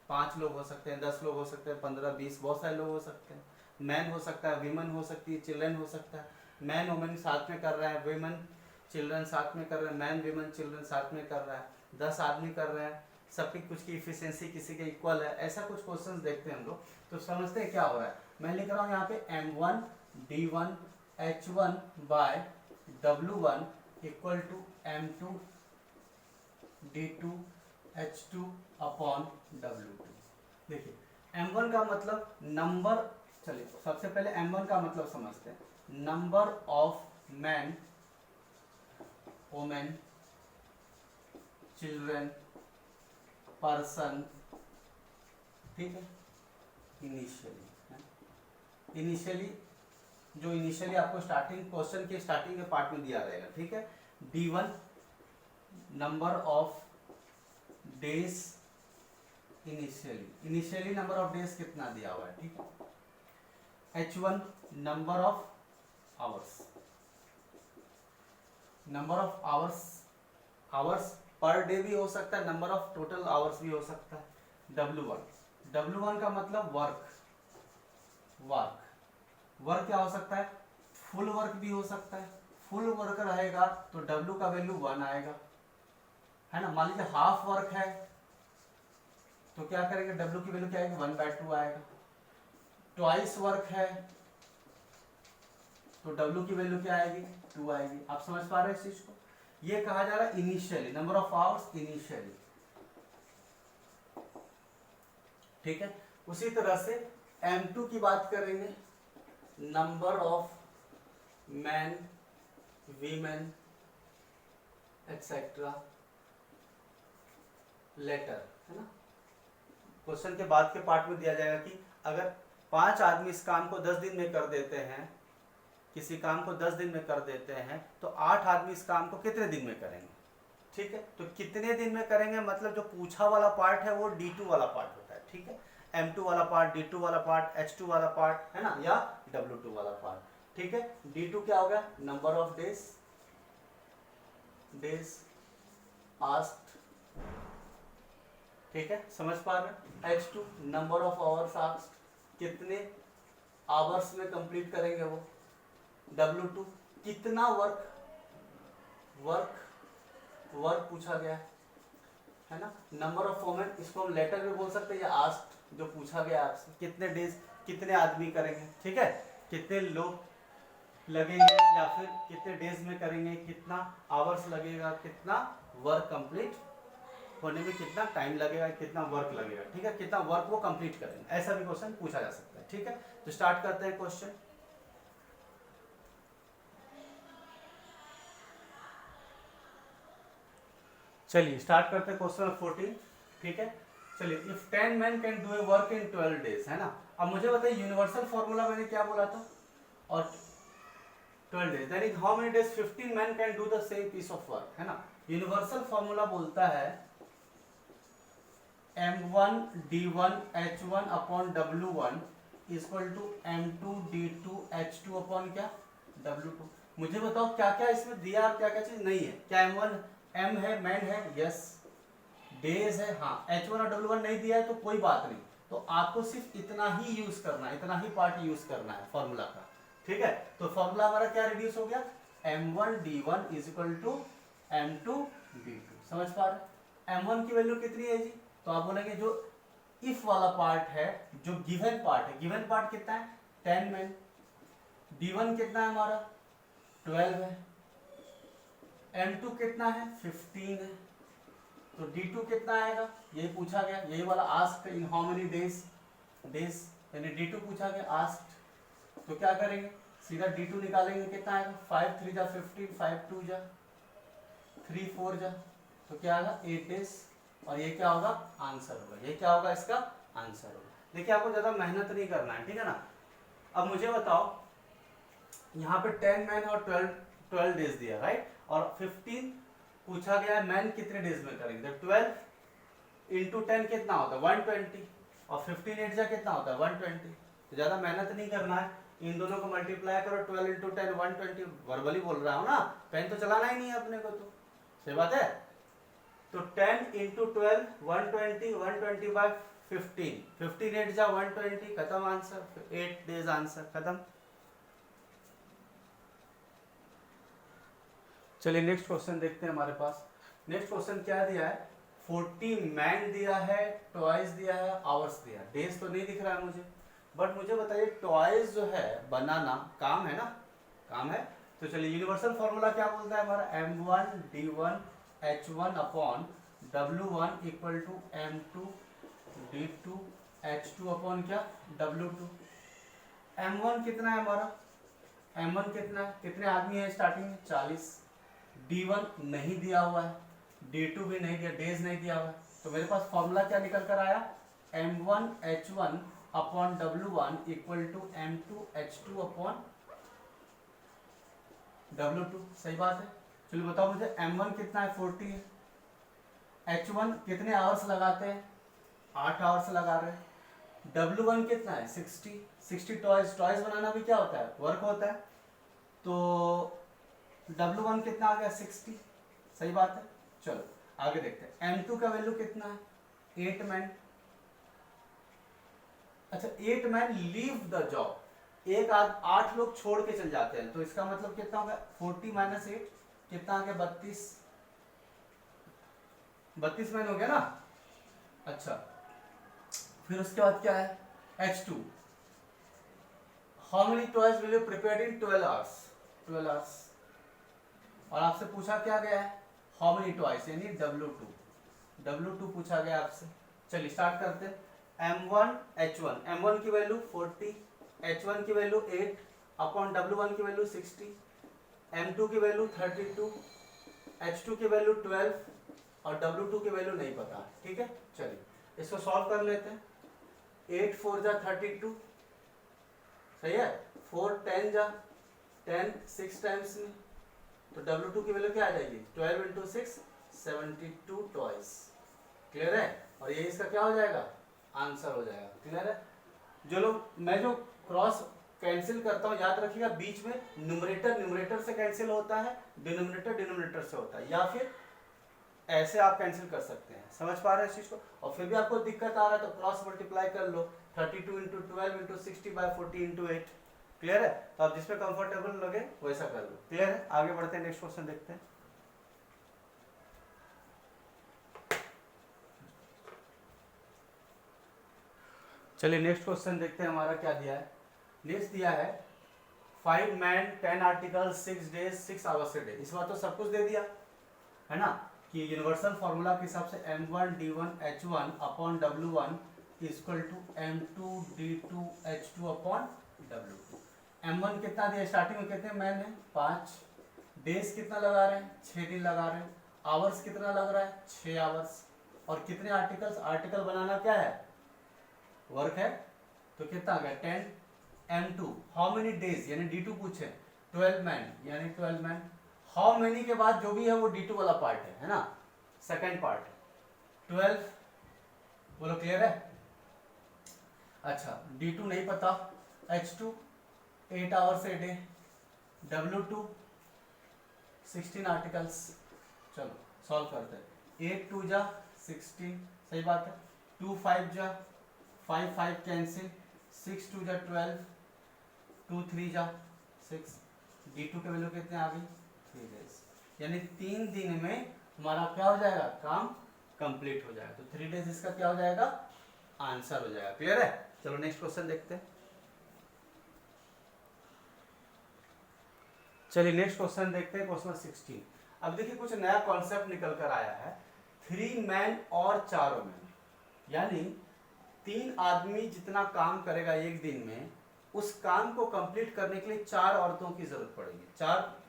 5 लोग हो सकते हैं, 10 लोग हो सकते हैं, 15 20 बहुत सारे लोग हो सकते हैं। मैन हो सकता है, वीमन हो सकती है, चिल्ड्रन हो सकता है। मैन वुमेन साथ में कर रहे हैं, वीमन चिल्ड्रन साथ में कर रहे हैं, मैन वीमन चिल्ड्रन साथ में कर रहा है, 10 आदमी कर रहे हैं, सबकी कुछ की इफिशियंसी किसी के इक्वल है, ऐसा कुछ क्वेश्चन देखते हैं हम लोग तो समझते हैं क्या हो रहा है। मैं लिख रहा हूँ यहाँ पे M1 D1 H1 by W1 = M2 D2 H2 upon W2। देखिए M1 का मतलब नंबर, चलिए सबसे पहले M1 का मतलब समझते हैं, number of man, women, children, person, ठीक है। इनिशियली आपको स्टार्टिंग क्वेश्चन के स्टार्टिंग के पार्ट में दिया रहेगा, ठीक है। D1 number of days initially number of days कितना दिया हुआ है, ठीक है। H1 number of hours per day भी हो सकता है, नंबर ऑफ टोटल आवर्स भी हो सकता है। W1 का मतलब वर्क क्या हो सकता है? फुल वर्क भी हो सकता है। फुल वर्क रहेगा तो W का वैल्यू 1 आएगा, है ना। मान लीजिए हाफ वर्क है तो क्या करेंगे, W की वैल्यू क्या आएगी? 1/2 आएगा। ट्वाइस वर्क है तो W की वैल्यू क्या आएगी? 2 आएगी। आप समझ पा रहे हैं इस चीज को? ये कहा जा रहा है initially, number of hours initially, ठीक है। उसी तरह से M2 की बात करेंगे, number of man, women etcetera later, है ना। क्वेश्चन के बाद के पार्ट में दिया जाएगा कि अगर 5 आदमी इस काम को 10 दिन में कर देते हैं, किसी काम को 10 दिन में कर देते हैं, तो 8 आदमी इस काम को कितने दिन में करेंगे, ठीक है। तो कितने दिन में करेंगे मतलब जो पूछा वाला पार्ट है वो D2 वाला पार्ट होता है, ठीक है। M2 वाला पार्ट, D2 वाला पार्ट, H2 वाला पार्ट, है ना, या W2 वाला पार्ट, ठीक है। D2 क्या हो गया? नंबर ऑफ डेज आस्क्ड, ठीक है, समझ पा रहे हैं। H2 number of hours asked, कितने आवर्स में कंप्लीट करेंगे वो। W2 कितना वर्क पूछा गया है ना। नंबर ऑफ वुमेन, इसको हम लेटर में बोल सकते हैं या आस्क्ड, जो पूछा गया आपसे, कितने डेज, कितने आदमी करेंगे, ठीक है, कितने लोग लगेंगे या फिर कितने डेज में करेंगे, कितना आवर्स लगेगा, कितना वर्क कंप्लीट होने में कितना टाइम लगेगा, कितना वर्क लगेगा, ठीक है, कितना वर्क वो कंप्लीट करेंगे, ऐसा भी क्वेश्चन पूछा जा सकता है, ठीक है। तो स्टार्ट करते हैं क्वेश्चन। चलिए स्टार्ट करते हैं क्वेश्चन 14, ठीक है। चलिए, if 10 men can do a work in 12 days, है ना। अब मुझे बताइए यूनिवर्सल फॉर्मूला मैंने क्या बोला था, और 12 days, that is how many days 15 men can do the same piece of work, है ना। यूनिवर्सल फॉर्मूला बोलता है M1D1H1 upon W1 equal to M2D2H2 upon क्या W2। मुझे बताओ क्या क्या इसमें दिया और क्या क्या चीज नहीं है। क्या M1 M है, मैन है, यस, डेज है, हाँ। H1 और W1 नहीं दिया है तो कोई बात नहीं, तो आपको सिर्फ इतना ही यूज करना है, इतना ही पार्ट यूज करना है फॉर्मूला का, ठीक है। तो फॉर्मूला हमारा क्या रिड्यूस हो गया, M1D1 is equal to M2D2। समझ पा रहे, M1 की वैल्यू कितनी है जी, तो आप बोलेंगे जो इफ वाला पार्ट है, जो गिवन पार्ट है, गिवन पार्ट कितना है 10 में, D1 कितना है हमारा 12 है, M2 कितना है 15 है, तो D2 कितना आएगा, यही पूछा गया, यही वाला asked in how many days, days यानी D2 पूछा गया आस्क्ड। तो क्या करेंगे, सीधा D2 निकालेंगे, कितना आएगा 5 3 जा 15, 5 2 जा 3 4 जा, तो क्या आएगा 8 डेज, और ये क्या होगा आंसर होगा, ये क्या होगा इसका आंसर होगा। देखिए आपको ज्यादा मेहनत नहीं करना है, ठीक है ना। अब मुझे बताओ यहाँ पे 10 मैन और 12 डेज दिया, राइट, और 15 पूछा गया है मैन कितने डेज में करेंगे, तो 12 इंटू 10 कितना होता है 120, और 15 8 जा कितना होता है 120। तो ज्यादा मेहनत नहीं करना है, इन दोनों को मल्टीप्लाई करो, 12 इंटू 10 120, वर्बली बोल रहा हूँ ना, पेन तो चलाना ही नहीं है अपने को, तो सही बात है। तो 10 इंटू 12 120, 120 बाय 15, 15 8 जा 120, खत्म आंसर, 8 डेज आंसर खत्म। चलिए नेक्स्ट क्वेश्चन देखते हैं हमारे पास। नेक्स्ट क्वेश्चन क्या दिया है, 40 मैन दिया है, टॉयज दिया है, आवर्स दिया है, डेज तो नहीं दिख रहा है मुझे, बट मुझे बताइए टॉयज जो है बनाना काम है ना, काम है। तो चलिए यूनिवर्सल फॉर्मूला क्या बोलता है हमारा, M1D1H1 upon W1 equal to M2D2H2 upon क्या W2। M1 कितना है हमारा, M1 कितना है, कितने आदमी है स्टार्टिंग में 40, D1 नहीं दिया हुआ है, D2 भी नहीं दिया, डेज नहीं दिया हुआ है, तो मेरे पास फॉर्मूला क्या निकल कर आया, M1H1 upon W1 equal to M2H2 upon W2। सही बात है। चलिए बताओ मुझे M1 कितना है 40 है, H1 कितने आवर्स लगाते हैं 8 आवर्स लगा रहे हैं, W1 कितना है 60 टॉयज, टॉयज बनाना भी क्या होता है वर्क होता है, तो W1 कितना आ गया 60। सही बात है। चलो आगे देखते हैं, M2 का वैल्यू कितना है 8 मैन। अच्छा 8 मैन लीव द जॉब, एक 8 लोग छोड़ के चल जाते हैं, तो इसका मतलब कितना होगा 40 माइनस 8 कितना आ गया 32 मैन हो गया ना। अच्छा फिर उसके बाद क्या है H2, how many toys will you prepare in 12 hours, 12 hours, और आपसे पूछा क्या गया है हाउ मेनी टॉयज यानी W2 पूछा गया आपसे। चलिए स्टार्ट करते हैं, M1H1, M1 की वैल्यू 40, H1 की वैल्यू 8 अपॉन W1 की वैल्यू 60, M2 की वैल्यू 32, H2 की वैल्यू 12 और W2 की वैल्यू नहीं पता, ठीक है। चलिए इसको सॉल्व कर लेते हैं, 8 4 जा 32, सही है, 4 10 जा 10 6 टाइम्स में, तो W2 की वैल्यू क्या आ जाएगी 12 इंटू 6 72 टॉयज। क्लियर है, और ये इसका क्या हो जाएगा आंसर हो जाएगा। क्लियर है। जो लोग मैं जो क्रॉस कैंसिल करता हूँ याद रखिएगा, बीच में न्यूमरेटर से कैंसिल होता है, डिनोमिनेटर से होता है, या फिर ऐसे आप कैंसिल कर सकते हैं। समझ पा रहे हैं इस चीज को, और फिर भी आपको दिक्कत आ रहा है तो क्रॉस मल्टीप्लाई कर लो, 32 into 12 into 60 by 40 into 8। Clear है, तो आप जिसमें कंफर्टेबल लगे वैसा कर लो। क्लियर है, आगे बढ़ते हैं, नेक्स्ट क्वेश्चन देखते हैं। चलिए नेक्स्ट क्वेश्चन देखते हैं हमारा क्या दिया है। नेक्स्ट दिया है 5 man 10 article 6 days 6 hours a day. इस बार तो सब कुछ दे दिया है ना, कि यूनिवर्सल फॉर्मूला के हिसाब से M1D1H1 upon W1 equal to M2D2H2 upon W2। M1 कितना दिया स्टार्टिंग में, कितने मैन है 5, डेज कितना लगा रहे हैं 6 दिन लगा रहे हैं, आवर्स कितना लग रहा है 6 आवर्स, और कितने आर्टिकल्स, आर्टिकल बनाना क्या है वर्क है, तो कितना आ गया 10। M2 हाउ मेनी डेज यानी D2 पूछे 12 मैन यानी 12 मैन, हाउ मेनी के बाद जो भी है वो D2 वाला पार्ट है ना, सेकंड पार्ट 12 बोलो क्लियर है? अच्छा D2 नहीं पता, H2 8 hours a day, W2 16 articles. चलो सॉल्व करते हैं। 8 2 जा 16, सही बात है। 2 5 जा 5 5 कैंसिल, 6 2 जा 12, 2 3 जा 6। D2 के वैल्यू कितने आ गई? 3 डेज, यानी 3 दिन में हमारा क्या हो जाएगा, काम कंप्लीट हो जाएगा। तो 3 डेज इसका क्या हो जाएगा, आंसर हो जाएगा। क्लियर है? चलो नेक्स्ट क्वेश्चन देखते हैं। चलिए नेक्स्ट क्वेश्चन देखते हैं, क्वेश्चन 16। अब देखिए कुछ नया कॉन्सेप्ट निकल कर आया है, 3 मैन और 4 वुमेन, यानी 3 आदमी जितना काम करेगा एक दिन में, उस काम को कंप्लीट करने के लिए 4 औरतों की जरूरत पड़ेगी, 4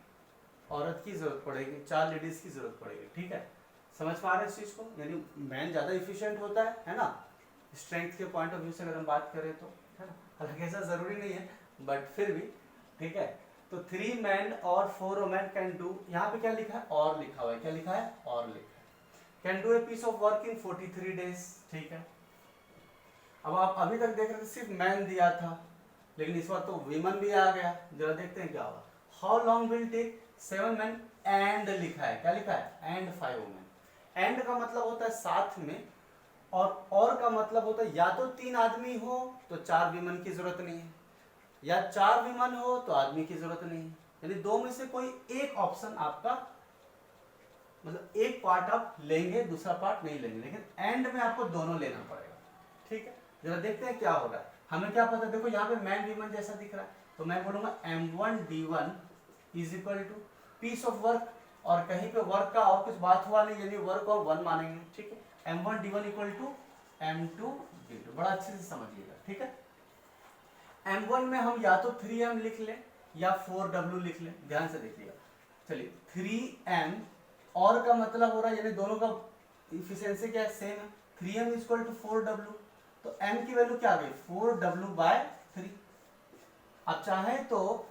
औरत की जरूरत पड़ेगी, 4 लेडीज की जरूरत पड़ेगी। ठीक है, समझ पा रहे हैं इस चीज को? यानी मैन ज्यादा इफिशिएंट होता है ना, स्ट्रेंथ के पॉइंट ऑफ व्यू से अगर हम बात करें तो, है ना। हालांकि ऐसा जरूरी नहीं है, बट फिर भी ठीक है। तो 3 मैन और 4 वुमेन कैन डू, यहाँ पे क्या लिखा है, और लिखा हुआ है, क्या लिखा है, और लिखा है, can do a piece of work in 43 days. ठीक है, अब आप अभी तक देख रहे थे सिर्फ मैन दिया था, लेकिन इस बार तो वीमन भी आ गया। जरा देखते हैं क्या होगा। How long will take 7 man and लिखा है, क्या लिखा है, एंड 5 वुमेन। एंड का मतलब होता है साथ में, और का मतलब होता है या तो 3 आदमी हो तो 4 वीमन की जरूरत नहीं है, या 4 विमन हो तो आदमी की जरूरत नहीं है। यानी दो में से कोई एक ऑप्शन आपका, मतलब एक पार्ट आप लेंगे, दूसरा पार्ट नहीं लेंगे, लेकिन एंड में आपको दोनों लेना पड़ेगा। ठीक है, जरा देखते हैं क्या होगा। हमें क्या पता, देखो यहाँ पे मैन विमन जैसा दिख रहा है, तो मैं बोलूंगा M1D1 is equal to piece of work, और कहीं पे वर्क का और कुछ बात हुआ नहीं, यानी वर्क और 1 मानेंगे। ठीक है, M1D1 इक्वल टू M2D2, बड़ा अच्छे से समझिएगा। ठीक है, M1 में हम या तो 3M लिख लें या 4W लिख लें, ध्यान से देखिएगा। चलिए 3M, और का मतलब हो रहा है, यानी दोनों का इफिशिएंसी क्या है, सेम है। 3M इक्वल टू 4W, तो M की वैल्यू क्या आ गई, 4W/3। अब चाहे तो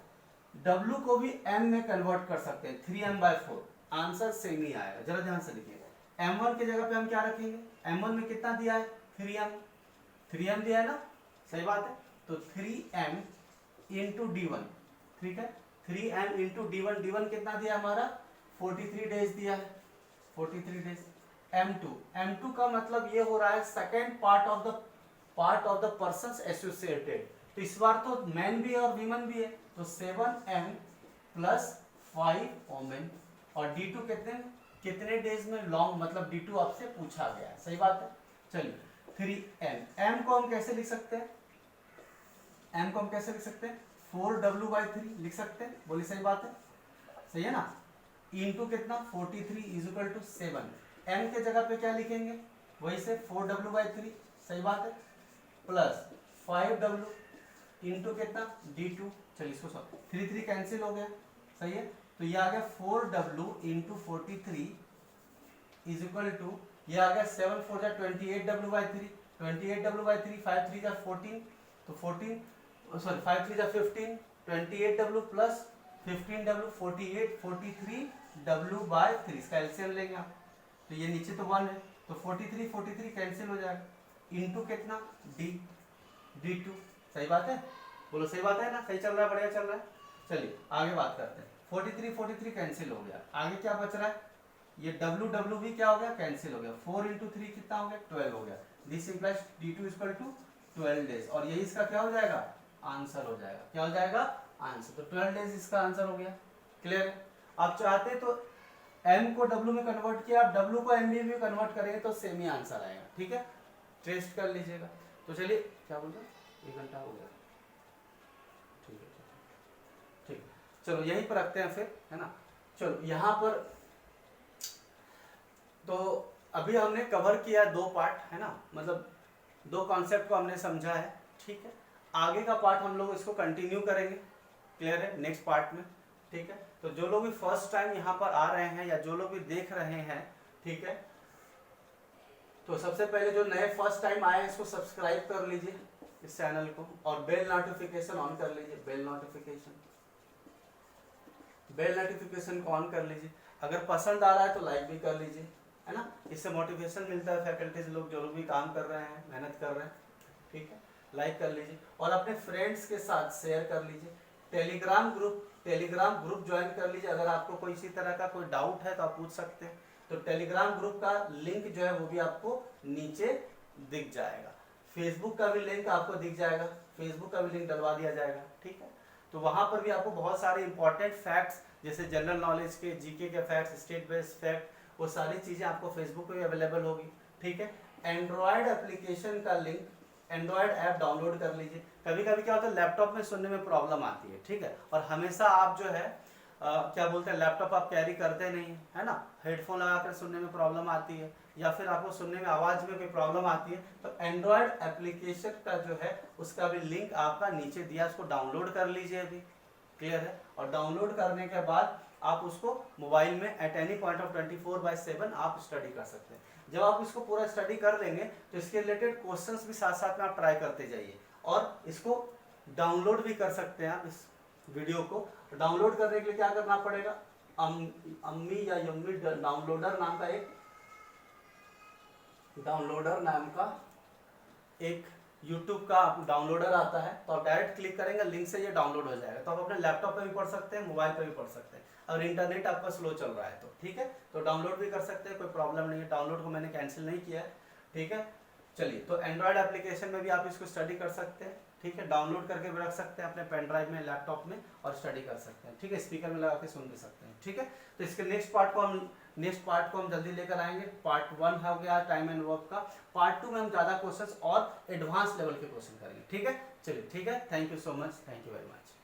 W को भी M में कन्वर्ट कर सकते हैं, 3M/4, आंसर सेम ही आएगा। जरा ध्यान से देखिएगा, M1 की जगह पे हम क्या रखेंगे, M1 में कितना दिया है, 3M दिया है ना, सही बात है। तो 3M इंटू D1, ठीक है, 3M इंटू D1 कितना दिया हमारा, 43 डेज दिया है, 43 डेज। M2 का मतलब ये हो रहा है second part of the persons associated, तो इस बार तो मैन भी है और वीमन भी है, तो 7M प्लस 5 वुमेन। और D2 कितने डेज में लॉन्ग, मतलब D2 आपसे पूछा गया है, सही बात है। चलिए 3M को हम कैसे लिख सकते हैं, M को हम कैसे लिख सकते हैं, 4W/3 लिख सकते हैं, बोली सही बात है, सही है ना। इंटू कितना, 43 इज इक्वल टू 7। M के जगह पे क्या लिखेंगे, वही से 4W/3, सही बात है, प्लस 5W इंटू कितना, D2। चलिए इसको 3 कैंसिल हो गया, सही है। तो ये आ गया 4W into 43 is equal to, ये आ गया 7 4 जा 28W/3, 28W/3, 5 3 जा 14, तो 14 सॉरी 5 3 जा 15, 28W प्लस 15W 48, 43W/3, इसका एलसीएम लेंगे आप, तो ये नीचे तो 1 है, तो 43 कैंसिल हो जाएगा, इंटू कितना, D2, सही बात है, बोलो सही बात है ना, सही चल रहा है, बढ़िया चल रहा है। चलिए आगे बात करते हैं, 43 कैंसिल हो गया, आगे क्या बच रहा है, ये W भी क्या हो गया, कैंसिल हो गया, 4 इंटू 3 कितना हो गया, 12 हो गया। This implies D2 equal to 12 days, और यही इसका क्या हो जाएगा, आंसर हो जाएगा, क्या हो जाएगा, आंसर। तो 12 डेज इसका आंसर हो गया। क्लियर है? आप चाहते तो M को W में कन्वर्ट किया, आप W को M में कन्वर्ट करेंगे तो सेम ही आंसर आएगा। ठीक है, टेस्ट कर लीजिएगा। तो चलिए क्या बोल रहे, 1 घंटा हो गया, ठीक है ठीक, चलो यहीं पर रखते हैं फिर, है ना। चलो यहाँ पर तो अभी हमने कवर किया 2 पार्ट, है ना, मतलब 2 कॉन्सेप्ट को हमने समझा है। ठीक है, आगे का पार्ट हम लोग इसको कंटिन्यू करेंगे, क्लियर है, नेक्स्ट पार्ट में। ठीक है, तो जो लोग भी फर्स्ट टाइम यहाँ पर आ रहे हैं या जो लोग भी देख रहे हैं, ठीक है, तो सबसे पहले जो नए फर्स्ट टाइम आए हैं इसको सब्सक्राइब कर लीजिए इस चैनल को, और बेल नोटिफिकेशन ऑन कर लीजिए, बेल नोटिफिकेशन को ऑन कर लीजिए। अगर पसंद आ रहा है तो लाइक भी कर लीजिए, है ना। इससे मोटिवेशन मिलता है, फैकल्टीज लोग जो लोग भी काम कर रहे हैं, मेहनत कर रहे हैं, ठीक है, लाइक कर लीजिए और अपने फ्रेंड्स के साथ शेयर कर लीजिए। टेलीग्राम ग्रुप ज्वाइन कर लीजिए। अगर आपको कोई इसी तरह का कोई डाउट है तो आप पूछ सकते हैं। तो टेलीग्राम ग्रुप का लिंक जो है वो भी आपको नीचे दिख जाएगा। फेसबुक का भी लिंक आपको दिख जाएगा, फेसबुक का भी लिंक डलवा दिया जाएगा, ठीक है। तो वहां पर भी आपको बहुत सारे इंपॉर्टेंट फैक्ट्स जैसे जनरल नॉलेज के, जीके के फैक्ट्स, स्टेट बेस्ड फैक्ट, वो सारी चीजें आपको फेसबुक पे भी अवेलेबल होगी, ठीक है। एंड्रॉयड एप्लीकेशन का लिंक, एंड्रॉयड ऐप डाउनलोड कर लीजिए। कभी कभी क्या होता है लैपटॉप में सुनने में प्रॉब्लम आती है, ठीक है, और हमेशा आप जो है क्या बोलते हैं लैपटॉप आप कैरी करते नहीं है ना, हेडफोन लगा कर सुनने में प्रॉब्लम आती है या फिर आपको सुनने में आवाज में कोई प्रॉब्लम आती है, तो एंड्रॉयड एप्लीकेशन का जो है उसका भी लिंक आपका नीचे दिया, उसको डाउनलोड कर लीजिए अभी, क्लियर है। और डाउनलोड करने के बाद आप उसको मोबाइल में एट एनी पॉइंट ऑफ 24/7 आप स्टडी कर सकते हैं। जब आप इसको पूरा स्टडी कर लेंगे तो इसके रिलेटेड क्वेश्चंस भी साथ साथ में आप ट्राई करते जाइए और इसको डाउनलोड भी कर सकते हैं आप। इस वीडियो को डाउनलोड करने के लिए क्या करना पड़ेगा, अम्मी या यम्मी डाउनलोडर नाम का एक YouTube का डाउनलोडर आता है, तो आप डायरेक्ट क्लिक करेंगे लिंक से ये डाउनलोड हो जाएगा। तो आप अपने लैपटॉप पे भी पढ़ सकते हैं, मोबाइल पे भी पढ़ सकते हैं। अगर इंटरनेट आपका स्लो चल रहा है तो ठीक है, तो डाउनलोड भी कर सकते हैं, कोई प्रॉब्लम नहीं है। डाउनलोड को मैंने कैंसिल नहीं किया है, ठीक है। चलिए, तो एंड्रॉयड एप्लीकेशन में भी आप इसको स्टडी कर सकते हैं, ठीक है, डाउनलोड करके भी रख सकते हैं अपने पेन ड्राइव में, लैपटॉप में, और स्टडी कर सकते हैं, ठीक है, स्पीकर में लगा के सुन भी सकते हैं, ठीक है। तो इसके नेक्स्ट पार्ट को हम जल्दी लेकर आएंगे। पार्ट 1 हो गया टाइम एंड वर्क का, पार्ट 2 में हम ज़्यादा क्वेश्चंस और एडवांस लेवल के क्वेश्चन करेंगे, ठीक है। चलिए, ठीक है, thank you so much, thank you very much.